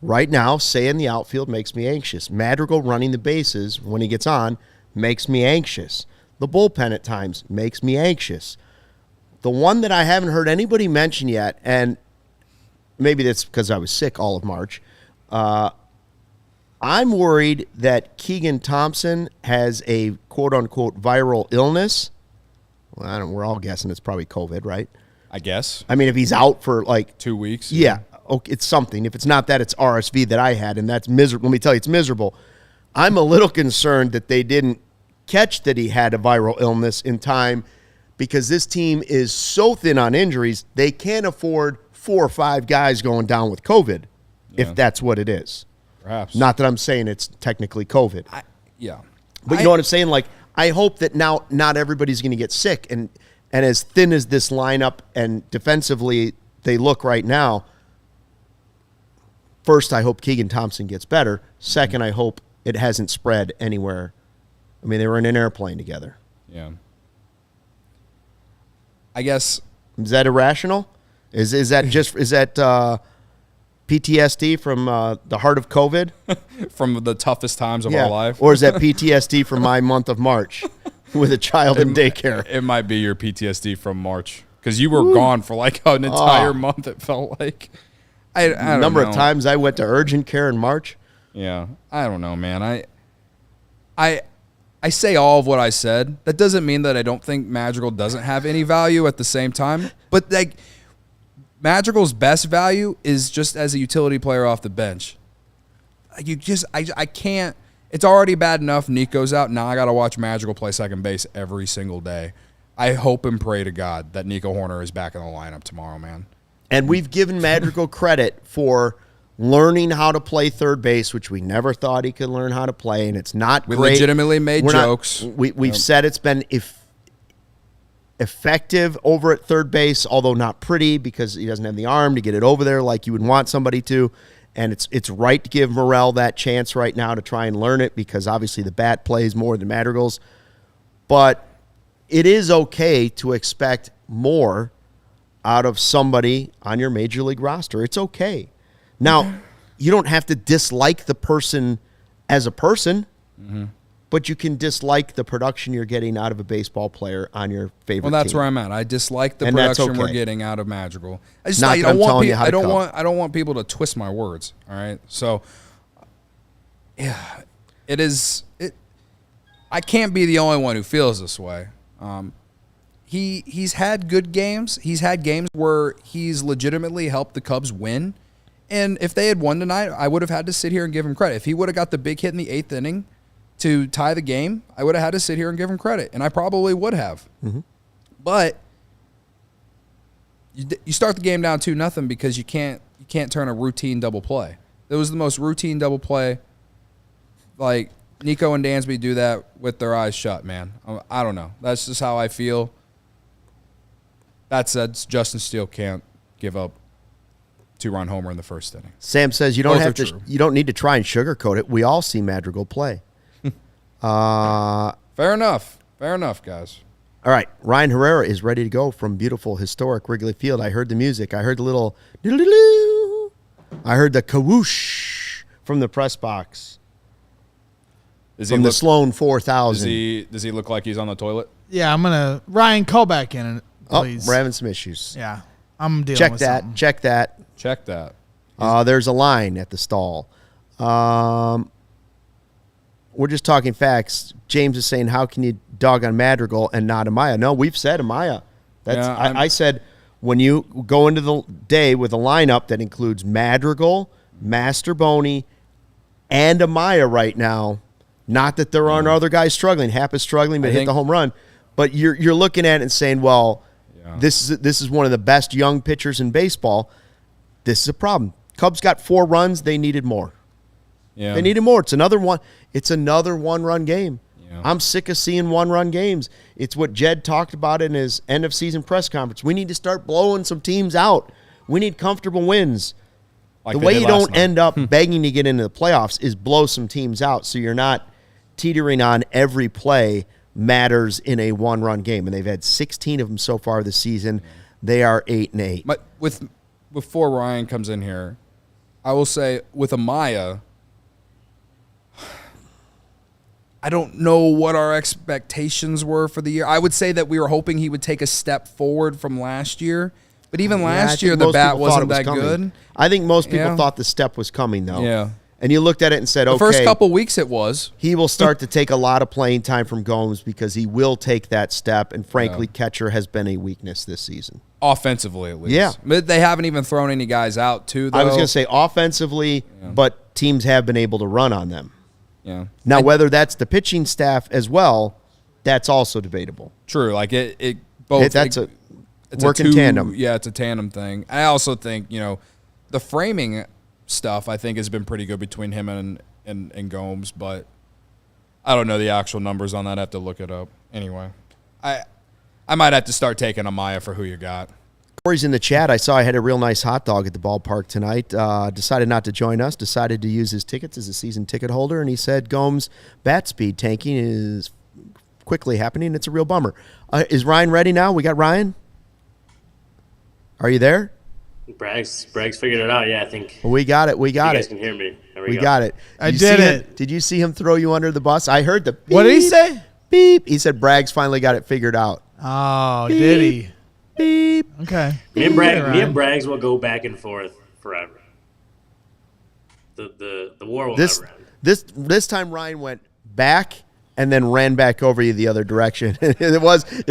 Right now, Say in the outfield makes me anxious. Madrigal running the bases when he gets on makes me anxious. The bullpen at times makes me anxious. The one that I haven't heard anybody mention yet, and maybe that's because I was sick all of March, I'm worried that Keegan Thompson has a quote-unquote viral illness. Well, we're all guessing it's probably COVID, right? I guess. I mean, if he's out for like 2 weeks. Yeah. Okay, it's something. If it's not that, it's RSV that I had, and that's miserable. Let me tell you, it's miserable. I'm a little concerned that they didn't catch that he had a viral illness in time because this team is so thin on injuries, they can't afford 4 or 5 guys going down with COVID, if that's what it is. Perhaps. Not that I'm saying it's technically COVID. But you know what I'm saying? Like, I hope that now not everybody's going to get sick, and as thin as this lineup and defensively they look right now, first, I hope Keegan Thompson gets better. Second, I hope it hasn't spread anywhere. I mean, they were in an airplane together. Yeah. I guess. Is that irrational? Is that PTSD from the heart of COVID? From the toughest times of our life? Or is that PTSD from my month of March with a child in daycare? It might be your PTSD from March because you were gone for like an entire month, it felt like. I don't know. Number of times I went to urgent care in March. Yeah, I don't know, man. I say all of what I said. That doesn't mean that I don't think Madrigal doesn't have any value at the same time. But like Madrigal's best value is just as a utility player off the bench. I can't. It's already bad enough Nico's out. Now I got to watch Madrigal play second base every single day. I hope and pray to God that Nico Horner is back in the lineup tomorrow, man. And we've given Madrigal credit for learning how to play third base, which we never thought he could learn how to play, and it's not we great. We legitimately made jokes. We've said it's been effective over at third base, although not pretty because he doesn't have the arm to get it over there like you would want somebody to. And it's right to give Morel that chance right now to try and learn it because obviously the bat plays more than Madrigal's. But it is okay to expect more out of somebody on your major league roster. It's okay. Now, you don't have to dislike the person as a person, but you can dislike the production you're getting out of a baseball player on your favorite team. Well, that's where I'm at. I dislike the production we're getting out of Madrigal. I don't want people to twist my words, all right? So, yeah, I can't be the only one who feels this way. He's had good games. He's had games where he's legitimately helped the Cubs win. And if they had won tonight, I would have had to sit here and give him credit. If he would have got the big hit in the 8th inning to tie the game, I would have had to sit here and give him credit. And I probably would have. But you start the game down 2-0 because you can't turn a routine double play. It was the most routine double play. Like, Nico and Dansby do that with their eyes shut, man. I don't know. That's just how I feel. That said, Justin Steele can't give up 2-run homer in the first inning. Sam says you don't need to try and sugarcoat it. We all see Madrigal play. Fair enough, guys. All right, Ryan Herrera is ready to go from beautiful, historic Wrigley Field. I heard the music. I heard the little doo-doo-doo. I heard the kawoosh from the press box. From the Sloan 4000. Does he look like he's on the toilet? Yeah, I'm gonna Ryan call back in, please. We're having some issues. Yeah, I'm dealing with something. Check that. There's a line at the stall. We're just talking facts. James is saying, how can you dog on Madrigal and not Amaya? No, we've said Amaya. I said when you go into the day with a lineup that includes Madrigal, Masterboni, and Amaya right now, Not that there aren't other guys struggling. Happ is struggling, but hit the home run. But you're looking at it and saying, well, this is one of the best young pitchers in baseball. This is a problem. Cubs got 4 runs. They needed more. Yeah. They needed more. It's another one-run game. Yeah. I'm sick of seeing one-run games. It's what Jed talked about in his end-of-season press conference. We need to start blowing some teams out. We need comfortable wins. Like the way you don't end up begging to get into the playoffs is blow some teams out so you're not teetering on every play matters in a one-run game. And they've had 16 of them so far this season. They are 8-8. But before Ryan comes in here, I will say with Amaya, I don't know what our expectations were for the year. I would say that we were hoping he would take a step forward from last year. But even last year, the bat wasn't that good. I think most people thought the step was coming, though. Yeah. And you looked at it and said, okay. The first couple weeks it was. He will start to take a lot of playing time from Gomes because he will take that step. And frankly, catcher has been a weakness this season. Offensively, at least. Yeah. But they haven't even thrown any guys out, too, though. I was going to say offensively, but teams have been able to run on them. Yeah. Now, whether that's the pitching staff as well, that's also debatable. True. Like, it both. It's work in tandem. Yeah, it's a tandem thing. I also think, the framing stuff, I think, has been pretty good between him and Gomes, but I don't know the actual numbers on that. I have to look it up. Anyway, I might have to start taking Amaya for who you got. Corey's in the chat. I saw I had a real nice hot dog at the ballpark tonight. Decided not to join us. Decided to use his tickets as a season ticket holder, and he said Gomes' bat speed tanking is quickly happening. It's a real bummer. Is Ryan ready now? We got Ryan? Are you there? Braggs figured it out. Yeah, I think. We got it. We got you it. guys can hear me. There we go. got it. I did it. Did you see him throw you under the bus? I heard the beep. What did he say? Beep. He said Braggs finally got it figured out. Oh, Beep. did he? Beep. Okay. Me and Braggs will go back and forth forever. The war will never end. This time Ryan went back and then ran back over you the other direction. it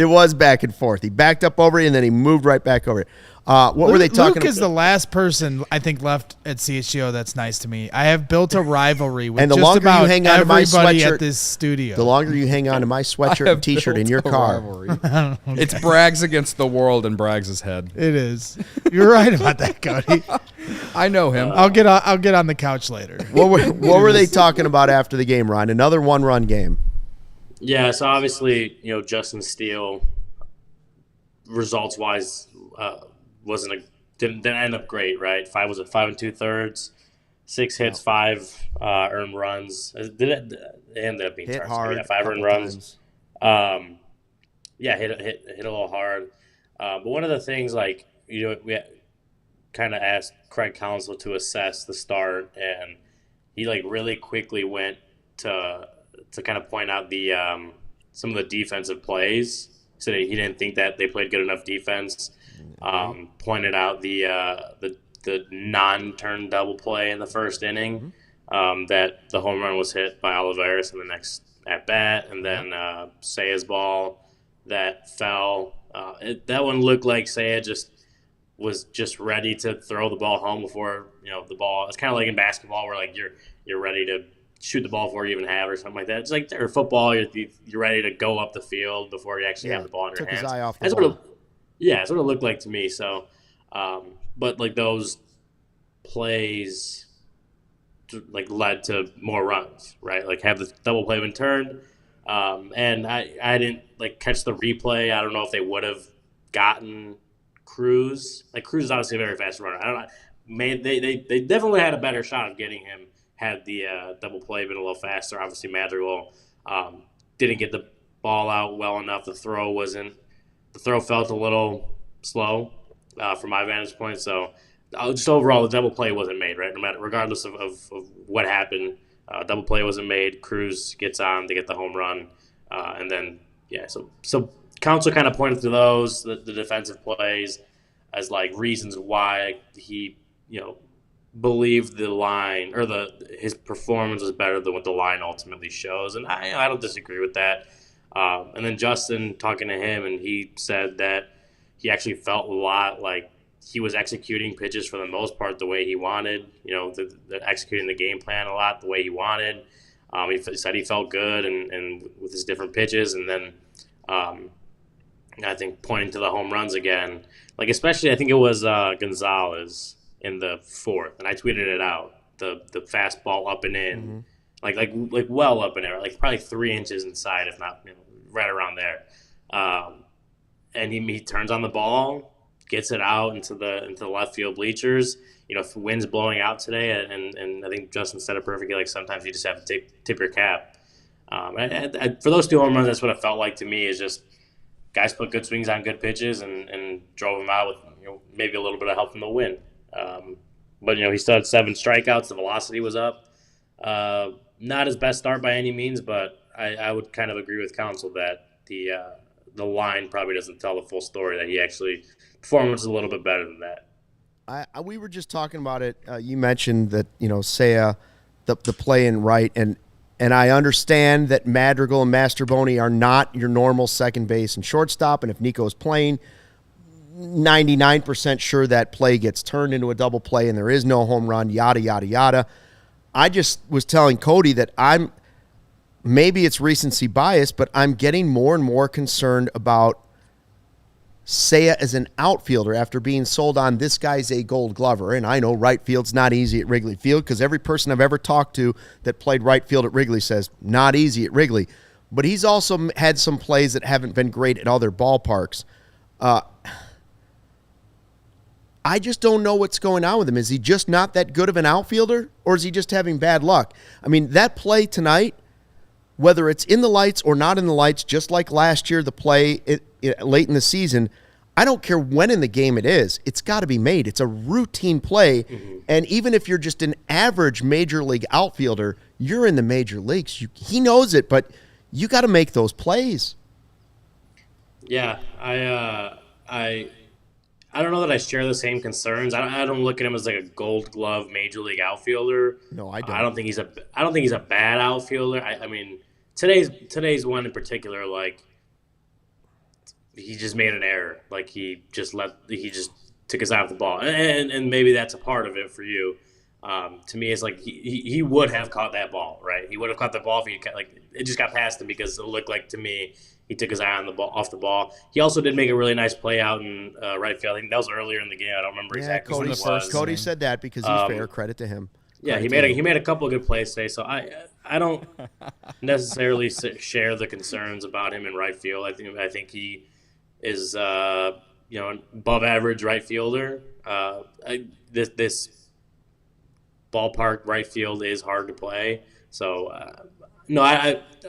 was back and forth. He backed up over you and then he moved right back over you. What were they talking about? Luke is the last person I think left at CHGO that's nice to me. I have built a rivalry with And the just longer you about hang on to my everybody sweatshirt- at this studio. The longer you hang on to my sweatshirt and T-shirt in your car. Okay. It's Braggs against the world in Braggs' head. It is. You're right about that, Cody. I know him. I'll get on the couch later. What were they talking about after the game, Ryan? Another one-run game. Yeah, so obviously, Justin Steele, results-wise, didn't end up great, right? 5 2/3, 6 hits, 5 earned runs. It ended up being Hit tough. hard. Yeah, 5 earned runs. Hit a little hard. But one of the things, we kind of asked Craig Counsell to assess the start, and he really quickly went to kind of point out the some of the defensive plays. So he didn't think that they played good enough defense. Pointed out the non-turn double play in the first inning, that the home run was hit by Olivares in the next at bat, and then Saya's ball that fell. That one looked like Saya was ready to throw the ball home before the ball. It's kind of like in basketball where you're ready to shoot the ball before you even have it or something like that. It's like or football, you're ready to go up the field before you actually have the ball in your hands. Took his eye off the That's ball. that's what it looked like to me. So, but those plays led to more runs, right? Have the double play been turned, and I didn't catch the replay. I don't know if they would have gotten Cruz. Cruz is obviously a very fast runner. I don't know. They definitely had a better shot of getting him had the double play been a little faster. Obviously, Madrigal didn't get the ball out well enough. The throw felt a little slow from my vantage point. So just overall, the double play wasn't made, right? Regardless of what happened, double play wasn't made. Cruz gets on to get the home run, and then So Counsell kind of pointed to those the defensive plays as reasons why he believed the line or his performance was better than what the line ultimately shows, and I don't disagree with that. And then Justin talking to him, and he said that he actually felt a lot like he was executing pitches for the most part the way he wanted. Executing the game plan a lot the way he wanted. He said he felt good and with his different pitches, and then I think pointing to the home runs again, like especially I think it was Gonzalez in the fourth, and I tweeted it out. The fastball up and in, like well up and in, like probably 3 inches inside, if not right around there. And he turns on the ball, gets it out into the left field bleachers. If the wind's blowing out today, and I think Justin said it perfectly, like sometimes you just have to tip your cap. For those 2 home runs, that's what it felt like to me, is just guys put good swings on good pitches and drove them out with maybe a little bit of help from the wind. But he still had 7 strikeouts. The velocity was up. Not his best start by any means, but I would kind of agree with counsel that the line probably doesn't tell the full story, that he actually performance is a little bit better than that. We were just talking about it. You mentioned that Seiya, the play in right, and I understand that Madrigal and Masterboni are not your normal second base and shortstop, and if Nico's playing, 99% sure that play gets turned into a double play and there is no home run, yada, yada, yada. I just was telling Cody that maybe it's recency bias, but I'm getting more and more concerned about Seiya as an outfielder after being sold on this guy's a Gold Glover. And I know right field's not easy at Wrigley Field, because every person I've ever talked to that played right field at Wrigley says not easy at Wrigley. But he's also had some plays that haven't been great at other ballparks. I just don't know what's going on with him. Is he just not that good of an outfielder, or is he just having bad luck? I mean, that play tonight, whether it's in the lights or not in the lights, just like last year, the play late in the season, I don't care when in the game it is. It's got to be made. It's a routine play. Mm-hmm. And even if you're just an average major league outfielder, you're in the major leagues. He knows it, but you got to make those plays. Yeah, I don't know that I share the same concerns. I don't look at him as like a Gold Glove major league outfielder. No, I don't. I don't think he's a bad outfielder. I mean, today's one in particular, like he just made an error. Like he just took his eye off the ball, and maybe that's a part of it for you. To me, it's like he would have caught that ball, right? He would have caught the ball if it just got past him, because it looked like to me he took his eye off the ball. He also did make a really nice play out in right field. I think that was earlier in the game. I don't remember exactly what it was. Cody said that because he's fair. Credit to him. Yeah, he made a couple of good plays today. So I don't necessarily share the concerns about him in right field. I think he is an above average right fielder. This ballpark right field is hard to play. So no,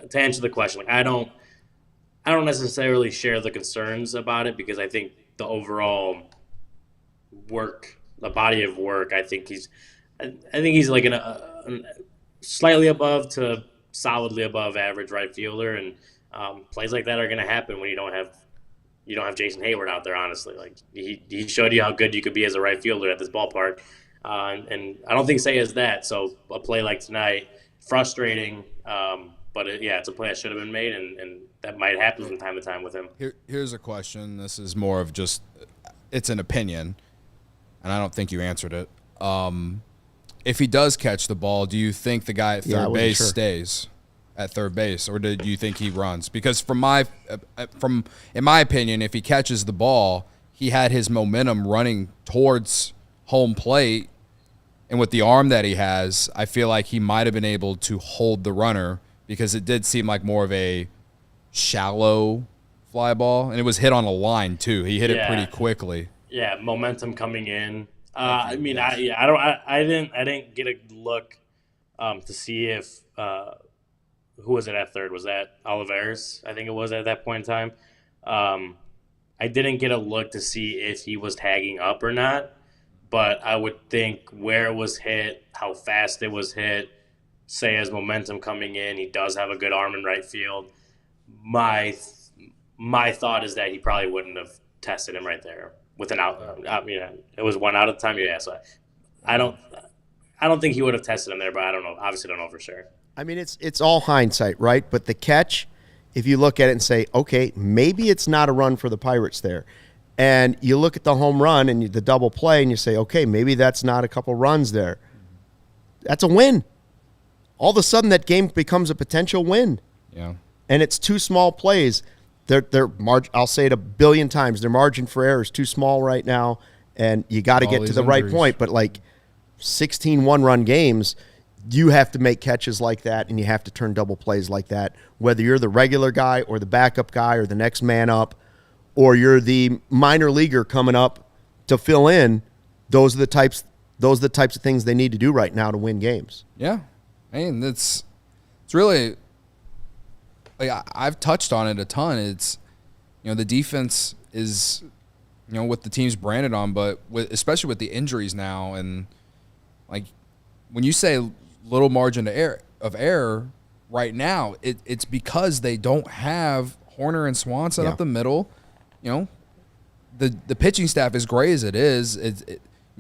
to answer the question, like I don't necessarily share the concerns about it, because I think the overall the body of work, I think he's like a slightly above to solidly above average right fielder, and plays like that are going to happen when you don't have Jason Hayward out there. Honestly, like he showed you how good you could be as a right fielder at this ballpark, and I don't think Seiya is that. So a play like tonight, frustrating, but it's a play that should have been made, and that might happen from time to time with him. Here's a question. This is more of just, it's an opinion, and I don't think you answered it. If he does catch the ball, do you think the guy at third base stays at third base, or do you think he runs? Because in my opinion, if he catches the ball, he had his momentum running towards home plate, and with the arm that he has, I feel like he might have been able to hold the runner, because it did seem like more of a shallow fly ball, and it was hit on a line too. He hit it pretty quickly. Yeah, momentum coming in. I didn't get a look to see if who was it at third? Was that Olivares? I think it was at that point in time. I didn't get a look to see if he was tagging up or not, but I would think where it was hit, how fast it was hit, Seiya's momentum coming in, he does have a good arm in right field. My thought is that he probably wouldn't have tested him right there with an out. I mean, it was 1 out of the time. Yeah, so I don't think he would have tested him there, but I don't know. Obviously, don't know for sure. I mean, it's all hindsight, right? But the catch, if you look at it and say, okay, maybe it's not a run for the Pirates there, and you look at the home run and the double play, and you say, okay, maybe that's not a couple runs there. That's a win. all of a sudden that game becomes a potential win. Yeah. And it's two small plays. I'll say it a billion times. Their margin for error is too small right now, and you got to get to the right point. But like 16 one-run games, you have to make catches like that, and you have to turn double plays like that, whether you're the regular guy or the backup guy or the next man up, or you're the minor leaguer coming up to fill in. Those are the types of things they need to do right now to win games. Yeah. I mean, it's really, like, I've touched on it a ton. It's, the defense is, what the team's branded on, but especially with the injuries now, and like when you say little margin of error right now, it's because they don't have Horner and Swanson up the middle. The pitching staff, as great as it is,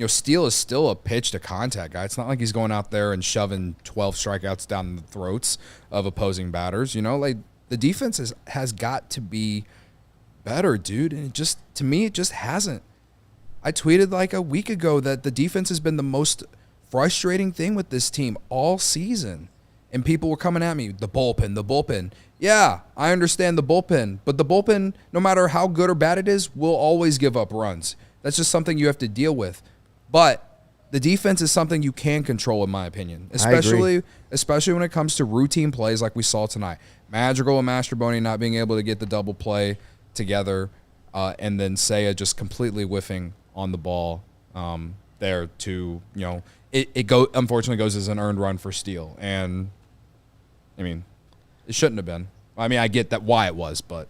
Steele is still a pitch to contact guy. It's not like he's going out there and shoving 12 strikeouts down the throats of opposing batters. Like the defense has got to be better, dude. And to me, it just hasn't. I tweeted like a week ago that the defense has been the most frustrating thing with this team all season. And people were coming at me, the bullpen. Yeah, I understand the bullpen, but the bullpen, no matter how good or bad it is, will always give up runs. That's just something you have to deal with. But the defense is something you can control, in my opinion, especially when it comes to routine plays like we saw tonight. Madrigal and Mastrobuoni not being able to get the double play together, and then Seiya just completely whiffing on the ball there to, unfortunately goes as an earned run for Steele. And, I mean, it shouldn't have been. I mean, I get that why it was, but.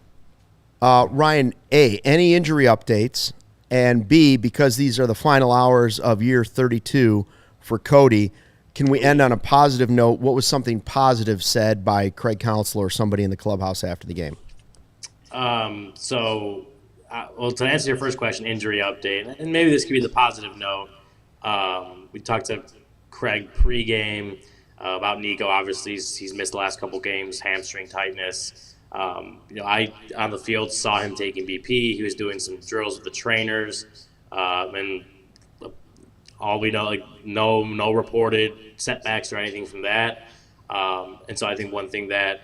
Ryan, A, any injury updates? And B, because these are the final hours of year 32 for Cody, can we end on a positive note? What was something positive said by Craig Counsell or somebody in the clubhouse after the game? To answer your first question, injury update, and maybe this could be the positive note. We talked to Craig pregame about Nico. Obviously, he's missed the last couple games, hamstring tightness. I on the field saw him taking BP. He was doing some drills with the trainers, and all we know, like no reported setbacks or anything from that. And so I think one thing that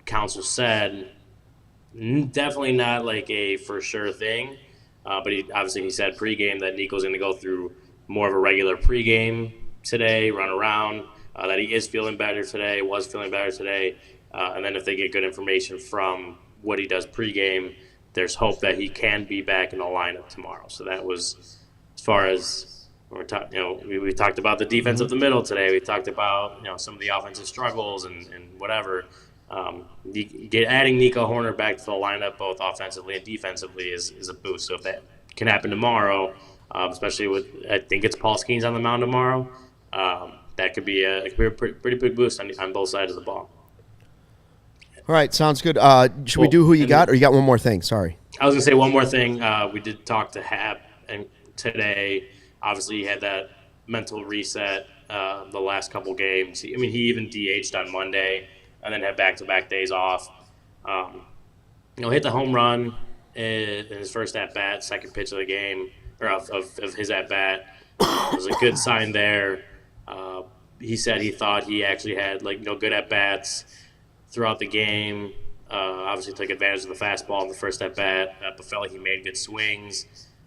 Counsell said, definitely not like a for sure thing, but he said pregame that Nico's going to go through more of a regular pregame today, run around, that he is feeling better today, was feeling better today. And then if they get good information from what he does pregame, there's hope that he can be back in the lineup tomorrow. So that was as far as we talked about the defense of the middle today. We talked about some of the offensive struggles and whatever. Adding Nico Horner back to the lineup, both offensively and defensively, is a boost. So if that can happen tomorrow, especially with I think it's Paul Skeens on the mound tomorrow, that could be a pretty big boost on both sides of the ball. All right, sounds good. Should we do who you got, or you got one more thing? Sorry. I was going to say one more thing. We did talk to Hap and today. Obviously, he had that mental reset the last couple games. He even DH'd on Monday and then had back-to-back days off. Hit the home run in his first at-bat, second pitch of the game, or of his at-bat. It was a good sign there. He said he thought he actually had good at-bats throughout the game. Obviously took advantage of the fastball in the first at-bat, but felt like he made good swings,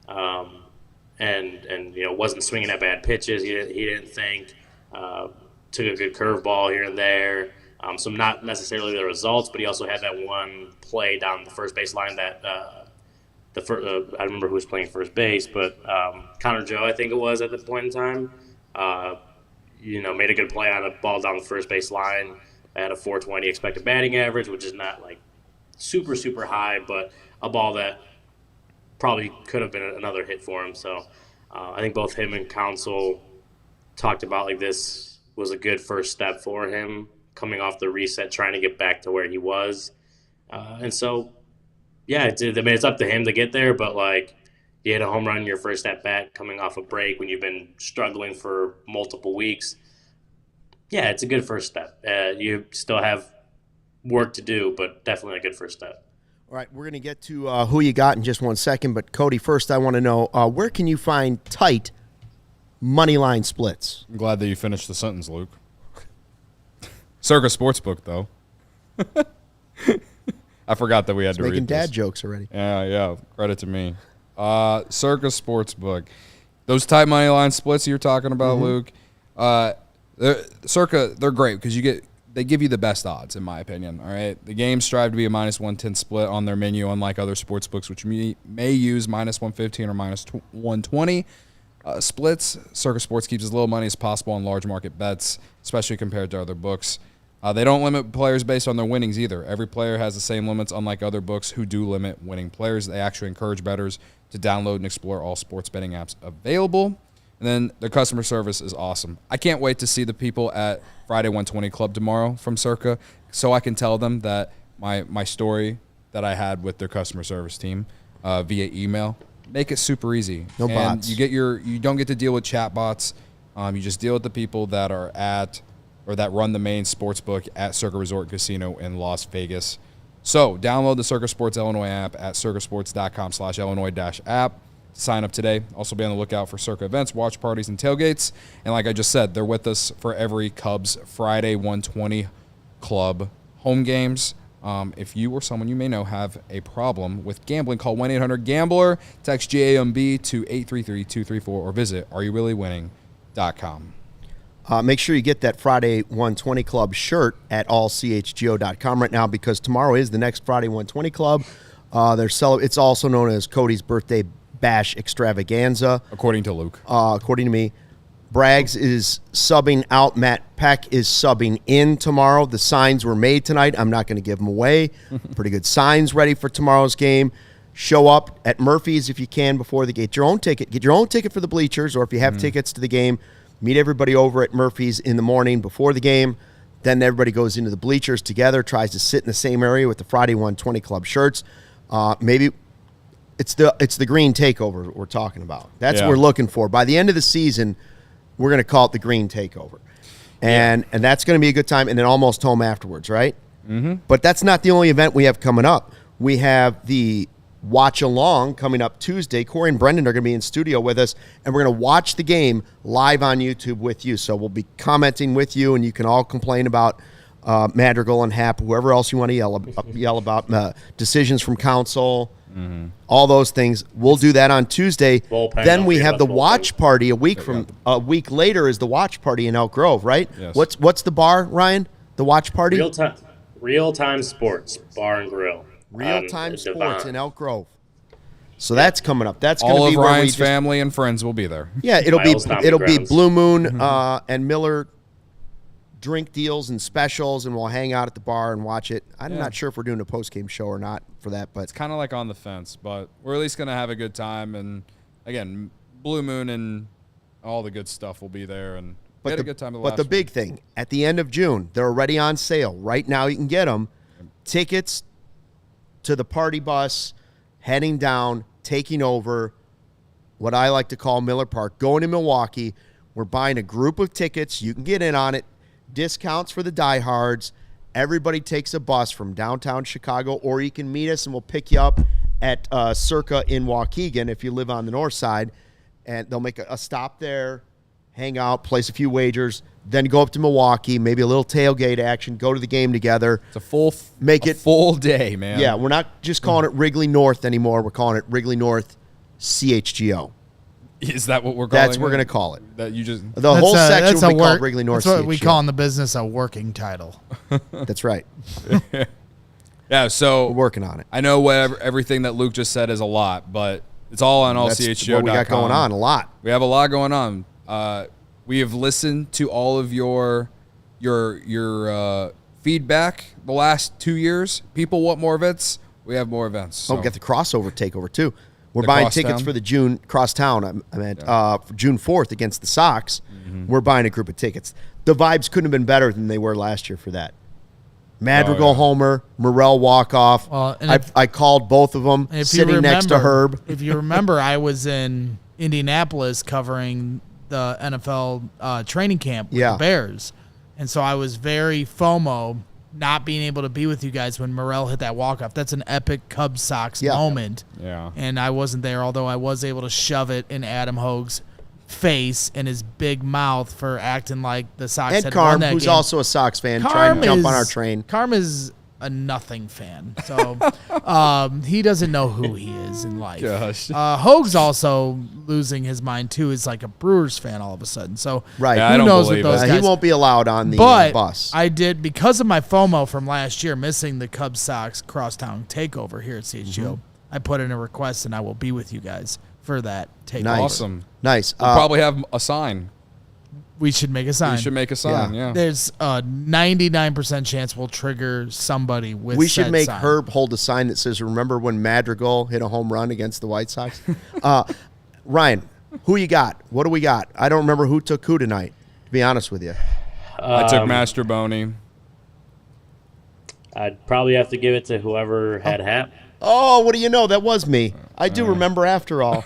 and wasn't swinging at bad pitches. He didn't think. Took a good curveball here and there. So not necessarily the results, but he also had that one play down the first base line that I don't remember who was playing first base, but Connor Joe, I think it was at the point in time, made a good play on a ball down the first base line. At a 420 expected batting average, which is not super, super high, but a ball that probably could have been another hit for him. So I think both him and Counsell talked about this was a good first step for him coming off the reset, trying to get back to where he was. And so, yeah, it's up to him to get there, but you hit a home run in your first at-bat coming off a break when you've been struggling for multiple weeks. Yeah, it's a good first step. You still have work to do, but definitely a good first step. All right, we're going to get to who you got in just one second, but Cody, first I want to know, where can you find tight money line splits? I'm glad that you finished the sentence, Luke. Circa Sportsbook, though. I forgot that we had to read Making this. dad jokes already. Yeah. Credit to me. Circa Sportsbook. Those tight money line splits you're talking about, Luke, Circa, they're great because they give you the best odds, in my opinion. All right, the games strive to be a -110 split on their menu, unlike other sports books, which may use -115 or -120 splits. Circa Sports keeps as little money as possible on large market bets, especially compared to other books. They don't limit players based on their winnings either. Every player has the same limits, unlike other books who do limit winning players. They actually encourage bettors to download and explore all sports betting apps available. And then their customer service is awesome. I can't wait to see the people at Friday 120 Club tomorrow from Circa, so I can tell them that my story that I had with their customer service team via email. Make it super easy. No bots. You don't get to deal with chat bots. You just deal with the people that are that run the main sports book at Circa Resort Casino in Las Vegas. So download the Circa Sports Illinois app at circasports.com/Illinois-app. Sign up today. Also be on the lookout for Circa events, watch parties, and tailgates. And like I just said, they're with us for every Cubs Friday 120 Club home games. If you or someone you may know have a problem with gambling, call 1-800-GAMBLER, text GAMB to 833-234, or visit areyourreallywinning.com. Make sure you get that Friday 120 Club shirt at allchgo.com right now, because tomorrow is the next Friday 120 Club. It's also known as Cody's Birthday Bash Extravaganza. According to Luke. According to me. Braggs is subbing out. Matt Peck is subbing in tomorrow. The signs were made tonight. I'm not going to give them away. Pretty good signs ready for tomorrow's game. Show up at Murphy's if you can before the game. Get your own ticket. Get your own ticket for the bleachers, or if you have tickets to the game, meet everybody over at Murphy's in the morning before the game. Then everybody goes into the bleachers together, tries to sit in the same area with the Friday 120 Club shirts. Maybe it's the green takeover we're talking about. That's what we're looking for. By the end of the season, we're going to call it the green takeover. And that's going to be a good time, and then almost home afterwards, right? Mm-hmm. But that's not the only event we have coming up. We have the Watch Along coming up Tuesday. Corey and Brendan are going to be in studio with us, and we're going to watch the game live on YouTube with you. So we'll be commenting with you, and you can all complain about Madrigal and Hap, whoever else you want to yell about, decisions from council, all those things. We'll do that on Tuesday. Bullpen, then we have the bullpen. watch party a week later is the watch party in Elk Grove, right? Yes. What's the bar, Ryan? The watch party? Real time sports bar and grill. Real-time sports in Elk Grove. So that's coming up. That's going to All be of where Ryan's family and friends will be there. Yeah, it'll Miles be Stomping Grounds. Blue Moon and Miller drink deals and specials, and we'll hang out at the bar and watch it. I'm not sure if we're doing a post-game show or not for that, but It's kind of like on the fence, but we're at least going to have a good time. And, again, Blue Moon and all the good stuff will be there. And we had a good time. But the big thing, at the end of June, they're already on sale. Right now you can get them. Tickets to the party bus, heading down, taking over what I like to call Miller Park, going to Milwaukee. We're buying a group of tickets. You can get in on it. Discounts for the diehards. Everybody takes a bus from downtown Chicago, or you can meet us and we'll pick you up at Circa in Waukegan if you live on the north side. And they'll make a stop there, hang out, place a few wagers, then go up to Milwaukee, maybe a little tailgate action, go to the game together. It's a full day, man. Yeah, we're not just calling it Wrigley North anymore. We're calling it Wrigley North CHGO. Is that what we're calling That's what we're going to call it. That you just The whole section will be called Wrigley North That's what CHGO. we call in the business a working title. That's right. Yeah, so We're working on it. I know everything that Luke just said is a lot, but it's all on That's allchgo.com. what we got going on, a lot. We have a lot going on. We have listened to all of your feedback the last 2 years. People want more events. We have more events. So. Oh, we got the crossover takeover, too. We're The buying Crosstown? tickets for the June crosstown. I meant for June 4th against the Sox. We're buying a group of tickets. The vibes couldn't have been better than they were last year for that. Madrigal homer, Morel walk-off. Well, and I called both of them sitting next to Herb. If you remember, I was in Indianapolis covering the NFL training camp with the Bears. And so I was very FOMO not being able to be with you guys when Morel hit that walk-off. That's an epic Cubs Sox moment. Yeah. And I wasn't there, although I was able to shove it in Adam Hogue's face and his big mouth for acting like the Sox And had won Carm, that who's game. also a Sox fan, trying to jump on our train. Carm is a nothing fan, so he doesn't know who he is in life. Gosh. Hoag's also losing his mind too. He's like a Brewers fan all of a sudden. So Right. Yeah, I who don't knows with believe those it. guys? He won't be allowed on the But bus. I did, because of my FOMO from last year, missing the Cubs Sox crosstown takeover here at CHGO. I put in a request, and I will be with you guys for that takeover. Nice. Awesome. Nice. We'll probably have a sign. We should make a sign. We should make a sign, yeah. There's a 99% chance we'll trigger somebody with We should said make sign. Herb hold a sign that says, "Remember when Madrigal hit a home run against the White Sox?" Ryan, who you got? What do we got? I don't remember who took who tonight, to be honest with you. I took Master Boney. I'd probably have to give it to whoever had Hap. Oh, what do you know? That was me. I do remember after all.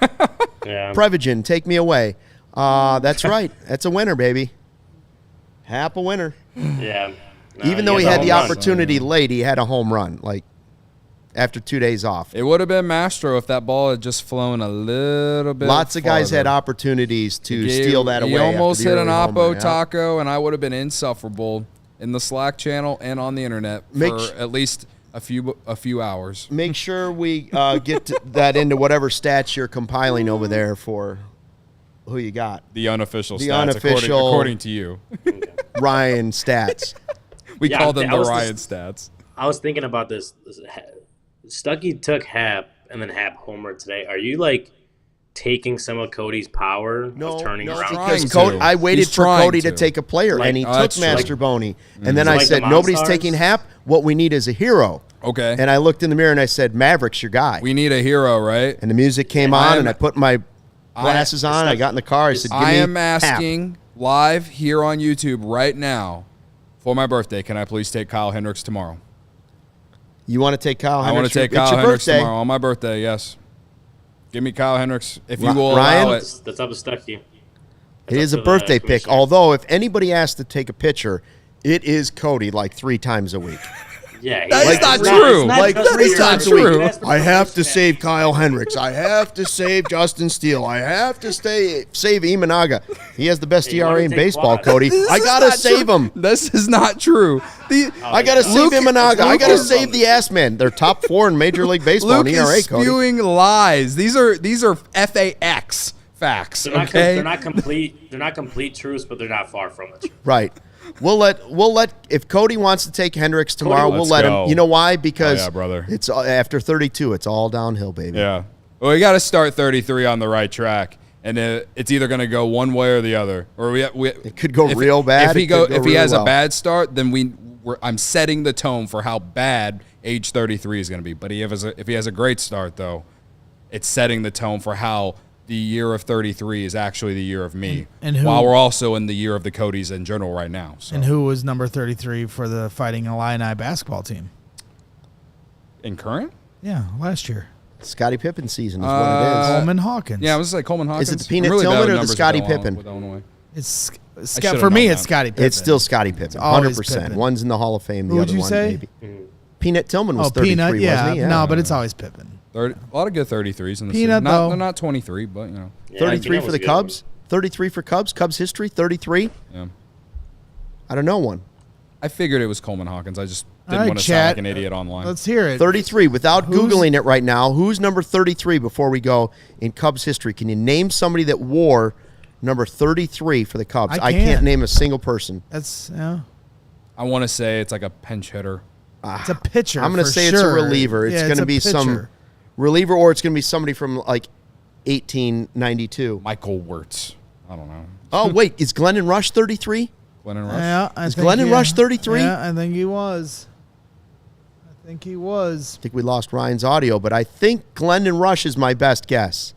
Yeah. Prevagen, take me away. That's right. That's a winner, baby. Hap a winner. Yeah. Even though he has a had the home run. opportunity late, he had a home run, like after 2 days off. It would have been Mastro if that ball had just flown a little bit Lots of guys farther. had opportunities to He steal that away. He almost after hit the an early home Oppo run, yeah. taco, and I would have been insufferable in the Slack channel and on the internet for at least a few hours. Make sure we get that into whatever stats you're compiling over there for who you got. The unofficial The stats, unofficial- according to you. Ryan stats. We Yeah, call them I the was Ryan just- stats. I was thinking about this. Stucky took Hap and then Hap homer today. Are you like taking some of Cody's power of turning around? because Trying Cody, to. I waited He's for trying Cody to to. take a player, Like- and he Oh, took that's true. Master Boney. And then I Like said, the nobody's Monstars? taking Hap. What we need is a hero. Okay. And I looked in the mirror and I said, Maverick's your guy. We need a hero, right? And the music came on, and I put my glasses on. I got in the car. I said, "Give I me am Hap." asking live here on YouTube right now for my birthday. Can I please take Kyle Hendricks tomorrow? You want to take Kyle Hendricks? I want to take It's Kyle your Hendricks birthday. tomorrow on my birthday. Yes. Give me Kyle Hendricks if you Ri- will Ryan? allow it. That's up to Stucky. It is a up to the birthday pick. commissioner. Although, if anybody asks to take a picture, it is Cody like 3 times a week. Yeah, That's Like, not it's true. it's not Like just 3 for times a true. week. I have to save Kyle Hendricks. I have to save Justin Steele. I have to save Imanaga. He has the best Hey, you wanna ERA in take baseball, quads? Cody. This I is gotta not save true. him. This is not true. I gotta save Imanaga. I gotta Luke- save the ass man. They're top 4 in Major League Baseball Luke in ERA, is Cody. spewing lies. These are FAX facts. They're not, Okay. they're not complete. They're not complete truths, but they're not far from it. Right. We'll let if Cody wants to take Hendricks tomorrow, we'll let's let go. him. You know why? Because yeah, brother. it's after 32, it's all downhill, baby. Yeah. Well, we got to start 33 on the right track, and it's either going to go one way or the other. Or It could go real bad. If he It could go if he real has well. a bad start, then I'm setting the tone for how bad age 33 is going to be. But if he has a great start, though, it's setting the tone for how the year of 33 is actually the year of me. And who- while we're also in the year of the Codys in general right now. So. And who was number 33 for the Fighting Illini basketball team? In current? Yeah, last year. Scottie Pippen season is what it is. Coleman Hawkins. Yeah, I was like Coleman Hawkins. Is it the Peanut I'm really bad Tillman with or the numbers with Scottie Illinois- Pippen? with Illinois. It's should've for me. known It's that. Scottie Pippen. It's still Scottie Pippen, always 100%. Pippen. One's in the Hall of Fame. The Who would other you one, say? maybe. Peanut Tillman was Oh, 33, Peanut. Yeah, wasn't he? Yeah. no, but it's always Pippen. 30, a lot of good 33s in the Peanut, season. though. They're not 23, but, you know. Yeah, 33 Peanut for was the a good Cubs. 33 for Cubs. Cubs history. 33. Yeah. I don't know one. I figured it was Coleman Hawkins. I just All didn't right, want to sound chat. like an idiot online. Let's hear it. 33. Without Who's- Googling it right now, who's number 33 before we go in Cubs history? Can you name somebody that wore number 33 for the Cubs? I I can't can't. name a single person. That's yeah. I want to say it's like a pinch hitter. It's a pitcher. I'm going to for say it's a sure. reliever. It's Yeah, going to a be some pitcher. reliever, or it's going to be somebody from like 1892. Michael Wirtz. I don't know. Oh, wait. Is Glennon Rush 33? Glennon Rush. Yeah, Is Glennon Rush 33? Yeah, I think he was. I think we lost Ryan's audio, but I think Glennon Rush is my best guess.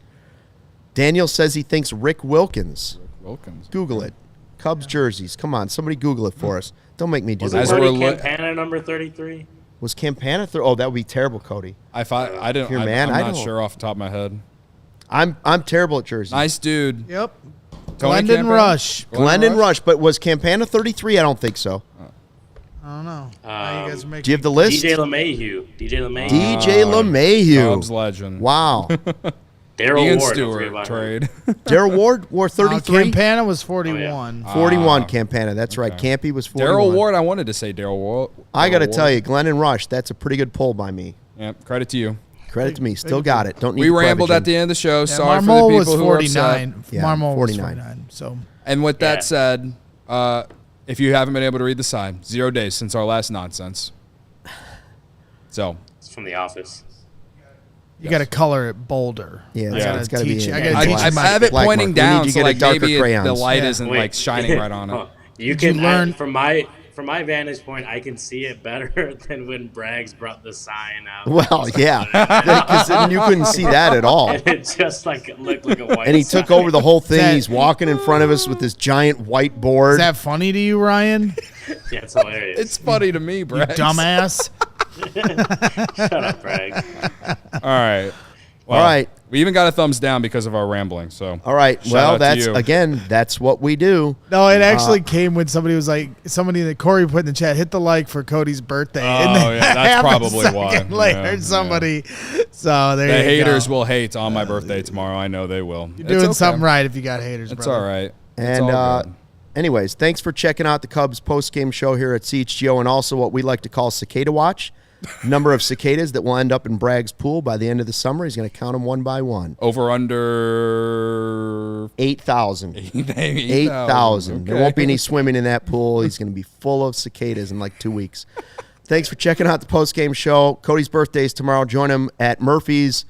Daniel says he thinks Rick Wilkins. Wilkins. Google it. Cubs jerseys. Come on, somebody Google it for us. Don't make me do Was that. As it we're Marty li- Campana number 33? Was Campana? Oh, that would be terrible, Cody. I didn't. Here, man, I'm I not don't- sure off the top of my head. I'm terrible at jerseys. Nice dude. Yep. Tony Glendon Campana? Rush. Glennon Rush, but was Campana 33? I don't think so. I don't know. Now you guys are making. Do you have the list? DJ LeMahieu. DJ LeMahieu. DJ LeMahieu. Cubs legend. Wow. Daryl Ian Ward. Stewart trade. Daryl Ward wore 33. Campana was 41. 41 Campana. That's right. Campy was 41. Daryl Ward. I wanted to say Daryl Ward. I got to tell you, Glenn and Rush, that's a pretty good pull by me. Yep. Credit to you. Credit to me. Still got it. Don't need. We rambled at the end of the show. Yeah, Sorry Marmol for the was people who were upset. 49. Yeah, Marmol 49. was 49. So. And with that said, if you haven't been able to read the sign, 0 days since our last nonsense. So It's from The Office. You got to color it bolder. Yeah, I it's got to be. I have it pointing down, so like maybe the light isn't Wait. like shining right on it. You Did you can learn- from my vantage point, I can see it better than when Braggs brought the sign out. Well, yeah, because you couldn't see that at all. And it just like looked like a white. And he took sign. over the whole thing. That- He's walking in front of us with this giant whiteboard. Is that funny to you, Ryan? Yeah, it's hilarious. It's funny to me, Brad. Dumbass. Shut up, Braggs. All right. Well, All right. We even got a thumbs down because of our rambling. So All right. Shout Well, out to that's you. again, that's what we do. No, it actually came when somebody was like, somebody that Corey put in the chat, hit the like for Cody's birthday. Oh, yeah, that's half a probably second why. Later, Yeah, somebody. So there the you haters go. will hate on my birthday tomorrow. I know they will. You're doing something right if you got haters, It's brother. all right. And it's all good. anyways, thanks for checking out the Cubs post-game show here at CHGO and also what we like to call Cicada Watch. Number of cicadas that will end up in Bragg's pool by the end of the summer. He's going to count them one by one. Over under 8,000. 8,000. There won't be any swimming in that pool. He's going to be full of cicadas in like 2 weeks. Thanks for checking out the post-game show. Cody's birthday is tomorrow. Join him at Murphy's.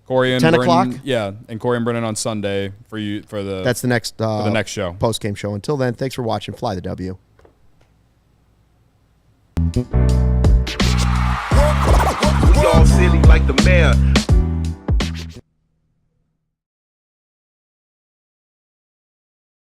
Corey and 10 Brennan, o'clock? Yeah, and Corey and Brennan on Sunday for you for the That's the next show. Post-game show. Until then, thanks for watching. Fly the W. We all silly like the mayor.